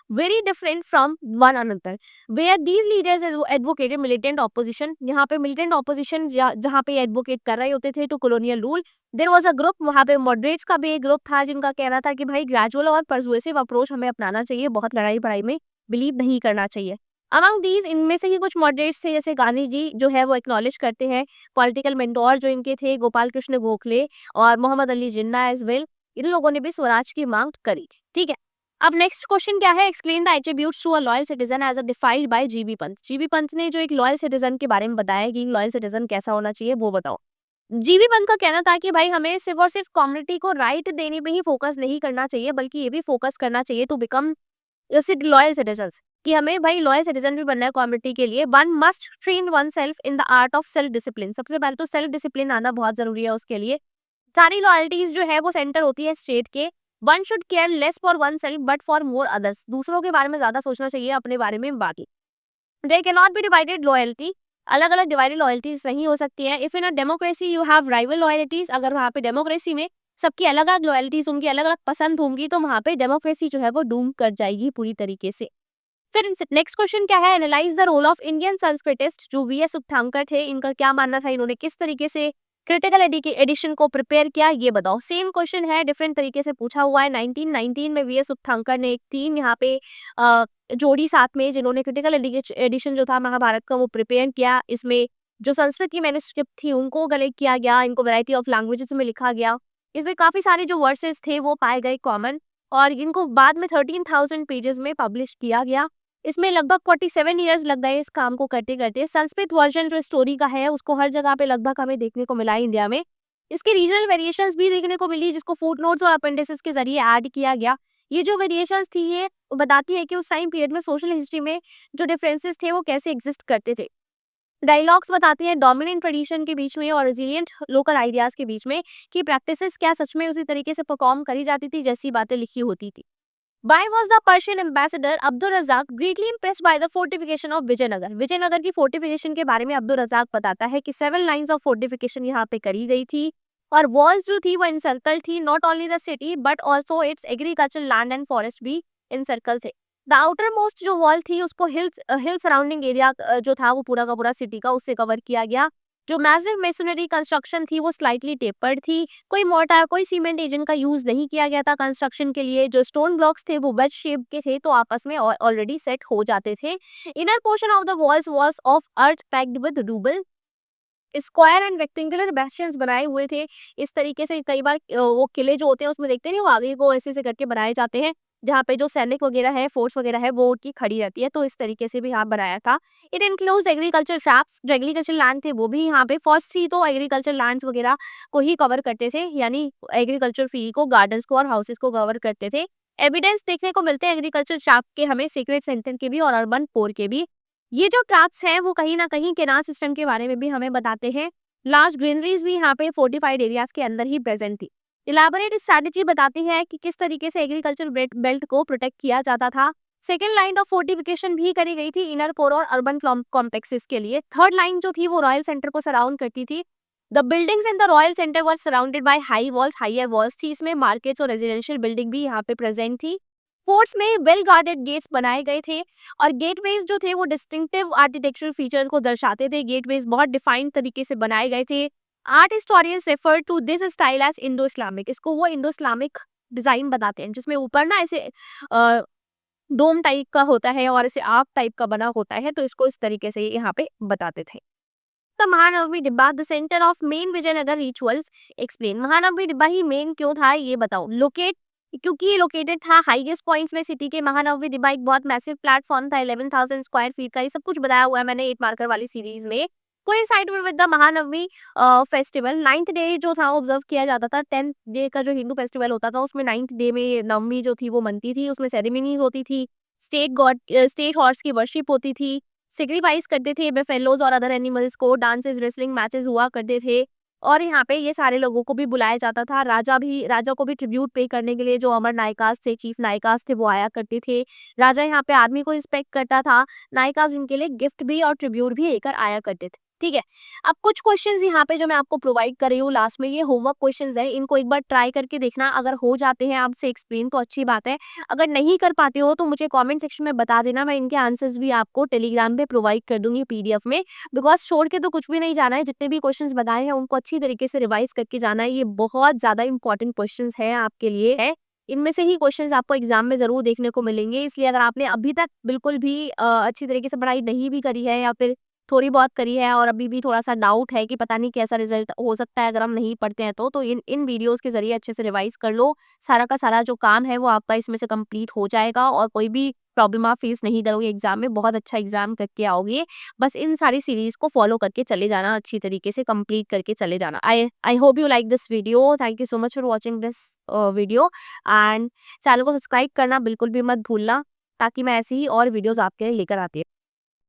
very different from one another, where these leaders advocated militant opposition। यहाँ पे militant opposition जहाँ पे advocate कर रहे होते थे to colonial rule। There was a group, वहाँ पे मॉडरेट्स का भी एक ग्रुप था जिनका कहना था कि भाई ग्रेजुअल और परसुएसिव अप्रोच हमें अपनाना चाहिए, बहुत लड़ाई पढ़ाई में बिलीव नहीं करना चाहिए। अमंग दीज, इनमें से ही कुछ मॉडरेट्स थे, जैसे गांधी जी जो है वो एक्नॉलेज करते हैं पॉलिटिकल मेंटोर जो इनके थे गोपाल कृष्ण गोखले और मोहम्मद अली जिन्ना एज वेल, इन लोगों ने भी स्वराज की मांग करी थी। ठीक है, अब नेक्स्ट क्वेश्चन क्या है, explain the attributes to a loyal citizen as a defined by GB Pant. GB Pant ने जो एक लॉयल सिटीजन के बारे में बताया कि लॉयल सिटीजन कैसा होना चाहिए वो बताओ। जीबी पंत का कहना था कि भाई हमें सिर्फ और सिर्फ कम्युनिटी को राइट देने पे ही फोकस नहीं करना चाहिए, बल्कि ये भी फोकस करना चाहिए टू बिकम लॉयल सिटीजन, कि हमें भाई लॉयल सिटीजन भी बनना है कम्युनिटी के लिए। One must train one self in the art of self discipline, सबसे पहले तो सेल्फ डिसिप्लिन आना बहुत जरूरी है उसके लिए। सारी लॉयल्टीज जो है वो सेंटर होती है स्टेट के। One should care less for one self but for more others, दूसरों के बारे में ज्यादा सोचना चाहिए, अपने बारे में बाकी। There can not be divided loyalty, अलग अलग डिवाइडेड लॉयल्टीज नहीं हो सकती है। If in a democracy you have rival loyalties, अगर वहाँ पे डेमोक्रेसी में सबकी अलग अलग लॉयल्टीज, उनकी अलग अलग पसंद होंगी, तो वहाँ पे डेमोक्रेसी जो है वो डूम कर जाएगी पूरी तरीके से। फिर नेक्स्ट क्वेश्चन क्या है, analyse the role of Indian Sanskritist जो वीएस उपथांकर थे, इनका क्या मानना था, इन्होंने किस तरीके से क्रिटिकल एडिशन को प्रिपेयर किया, ये बताओ। सेम क्वेश्चन है, डिफरेंट तरीके से पूछा हुआ है। 1919 में वीएस उपथांकर ने एक टीम यहाँ पे जोड़ी साथ में, जिन्होंने क्रिटिकल एडिशन जो था महाभारत का वो प्रिपेयर किया। इसमें जो संस्कृत की मैन्युस्क्रिप्ट थी उनको कलेक्ट किया गया, इनको वैरायटी ऑफ लैंग्वेजेस में लिखा गया। इसमें काफी सारे जो वर्सेस थे वो पाए गए कॉमन, और इनको बाद में 13,000 पेजेस में पब्लिश किया गया। इसमें लगभग 47 ईयर्स लग गए इस काम को करते-करते। संस्कृत वर्ज़न जो स्टोरी का है उसको हर जगह पे लगभग हमें देखने को मिला है इंडिया में। इसकी रीजनल वेरिएशंस भी देखने को मिली जिसको फुटनोट्स और अपेंडिसेस के ज़रिए ऐड किया गया। ये जो वेरिएशंस थी ये बताती है कि उस टाइम पीरियड में सोशल हिस्ट्री में जो डिफरेंसेस थे वो कैसे एग्जिस्ट करते थे। डायलॉग्स बताती हैं डोमिनेंट ट्रेडिशन के बीच में और रेजिलिएंट लोकल आइडियाज के बीच में कि प्रैक्टिसेस क्या सच में उसी तरीके से परफॉर्म करी जाती थी जैसी बातें लिखी होती थी। Why was the Persian ambassador Abdur Razzaq greatly impressed by the fortification of Vijayanagar? Vijayanagar की फोर्टिफिकेशन के बारे में अब्दुल रज़ाक बताता है कि 7 लाइंस ऑफ फोर्टिफिकेशन यहाँ पे करी गई थी और वॉल्स जो थी वो इनसर्कल थी, not only the city but also it's agriculture land and forest भी इनसर्कल थे। द आउटर मोस्ट जो वॉल थी उसको हिल सराउंडिंग एरिया जो था वो पूरा का पूरा सिटी का उससे कवर किया गया। जो मैसिव मेसनरी कंस्ट्रक्शन थी वो स्लाइटली टेपर्ड थी। कोई मोर्टार कोई सीमेंट एजेंट का यूज नहीं किया गया था कंस्ट्रक्शन के लिए। जो स्टोन ब्लॉक्स थे वो वेज शेप के थे तो आपस में ऑलरेडी सेट हो जाते थे। Inner portion of the walls was of earth packed with rouble. Square and rectangular bastions बनाए हुए थे। इस तरीके से कई बार वो किले जो होते हैं उसमें देखते नहीं वो आगे को ऐसे ऐसे करके बनाए जाते हैं जहाँ पे जो सैनिक वगैरह है फोर्स वगैरह है वो उनकी खड़ी रहती है तो इस तरीके से भी यहाँ बनाया था। It includes agriculture traps. जो एग्रीकल्चर लैंड थे वो भी यहाँ पे फर्स्ट थी तो एग्रीकल्चर लैंड्स वगैरह को ही कवर करते थे यानी एग्रीकल्चर फील्ड को गार्डन्स को और हाउसेस को कवर करते थे। एविडेंस देखने को मिलते हैं एग्रीकल्चर ट्रैप के हमें सीक्रेट सेंटर के भी और अर्बन पोर के भी। ये जो ट्रैप्स हैं वो कहीं ना कहीं केनाल सिस्टम के बारे में भी हमें बताते हैं। लार्ज ग्रीनरीज भी यहाँ पे फोर्टिफाइड एरियाज के अंदर ही प्रेजेंट थी। इलाबोरेट स्ट्रैटेजी बताती है कि किस तरीके से एग्रीकल्चर बेल्ट को प्रोटेक्ट किया जाता था। सेकेंड लाइन ऑफ फोर्टिफिकेशन भी करी गई थी इनर कोर और अर्बन कॉम्प्लेक्सेस के लिए। थर्ड लाइन जो थी वो रॉयल सेंटर को सराउंड करती थी। The buildings in the royal centre were surrounded by high walls higher walls थी। इसमें मार्केट्स और रेजिडेंशियल बिल्डिंग भी यहाँ पे प्रेजेंट थी। फोर्ट्स में वेल गार्डेड गेट्स बनाए गए थे और गेटवेज जो थे वो डिस्टिंक्टिव आर्किटेक्चरल फीचर को दर्शाते थे। गेटवेज बहुत डिफाइंड तरीके से बनाए गए थे। Art historians refer to this style as Indo Islamic. इसको वो इंडो इस्लामिक डिजाइन बताते हैं जिसमें ऊपर ना ऐसे डोम टाइप का होता है और ऐसे आर्क टाइप का बना होता है तो इसको इस तरीके से यहाँ पे बताते थे। The Mahanavami Dibba the centre of main Vijayanagara rituals explain. Mahanavami Dibba ही मेन क्यों था ये बताओ। लोकेट क्योंकि ये लोकेटेड था हाईएस्ट पॉइंट्स में सिटी के। महानवमी डिब्बा एक बहुत मैसिव प्लेटफॉर्म था 11,000 स्क्वायर फीट का। ये सब कुछ बताया हुआ है मैंने 8 मार्कर वाली सीरीज में। Coincide with the Mahanavami festival. 9th day जो था ऑब्जर्व किया जाता था। 10th डे का जो हिंदू फेस्टिवल होता था उसमें 9th डे में नवमी जो थी वो मनती थी। उसमें सेरेमनी होती थी। स्टेट हॉर्स की वर्शिप होती थी। सेक्रीफाइस करते थे बेफेलोज और अदर एनिमल्स को। डांसेस रेसलिंग मैचेस हुआ करते थे और यहाँ पे ये सारे लोगों को भी बुलाया जाता था। राजा को भी ट्रिब्यूट पे करने के लिए जो अमर नायकास थे चीफ नायकास थे वो आया करते थे। राजा यहाँ पे आदमी को रिस्पेक्ट करता था। नायकास इनके लिए गिफ्ट भी और ट्रिब्यूट भी लेकर आया करते थे। ठीक है, अब कुछ क्वेश्चंस यहाँ पे जो मैं आपको प्रोवाइड कर रही हूँ लास्ट में ये होमवर्क क्वेश्चंस है। इनको एक बार ट्राई करके देखना। अगर हो जाते हैं आपसे एक्सप्लेन तो अच्छी बात है। अगर नहीं कर पाते हो तो मुझे कमेंट सेक्शन में बता देना। मैं इनके आंसर्स भी आपको टेलीग्राम पे प्रोवाइड कर दूंगी पीडीएफ में। बिकॉज छोड़ के तो कुछ भी नहीं जाना है। जितने भी क्वेश्चंस बताए हैं उनको अच्छी तरीके से रिवाइज करके जाना है। ये बहुत ज्यादा इंपॉर्टेंट क्वेश्चंस है आपके लिए है। इनमें से ही क्वेश्चंस आपको एग्जाम में जरूर देखने को मिलेंगे। इसलिए अगर आपने अभी तक बिल्कुल भी अच्छी तरीके से पढ़ाई नहीं भी करी है या फिर थोड़ी बहुत करी है और अभी भी थोड़ा सा डाउट है कि पता नहीं कैसा रिजल्ट हो सकता है अगर हम नहीं पढ़ते हैं तो इन इन वीडियोस के जरिए अच्छे से रिवाइज कर लो। सारा का सारा जो काम है वो आपका इसमें से कंप्लीट हो जाएगा और कोई भी प्रॉब्लम आप फेस नहीं करोगे एग्जाम में। बहुत अच्छा एग्जाम करके आओगे। बस इन सारी सीरीज को फॉलो करके चले जाना, अच्छी तरीके से कंप्लीट करके चले जाना। I hope you like this video. Thank you so much for watching this video and channel को सब्सक्राइब करना बिल्कुल भी मत भूलना ताकि मैं ऐसी ही और वीडियोस आपके लिए लेकर आती हूँ।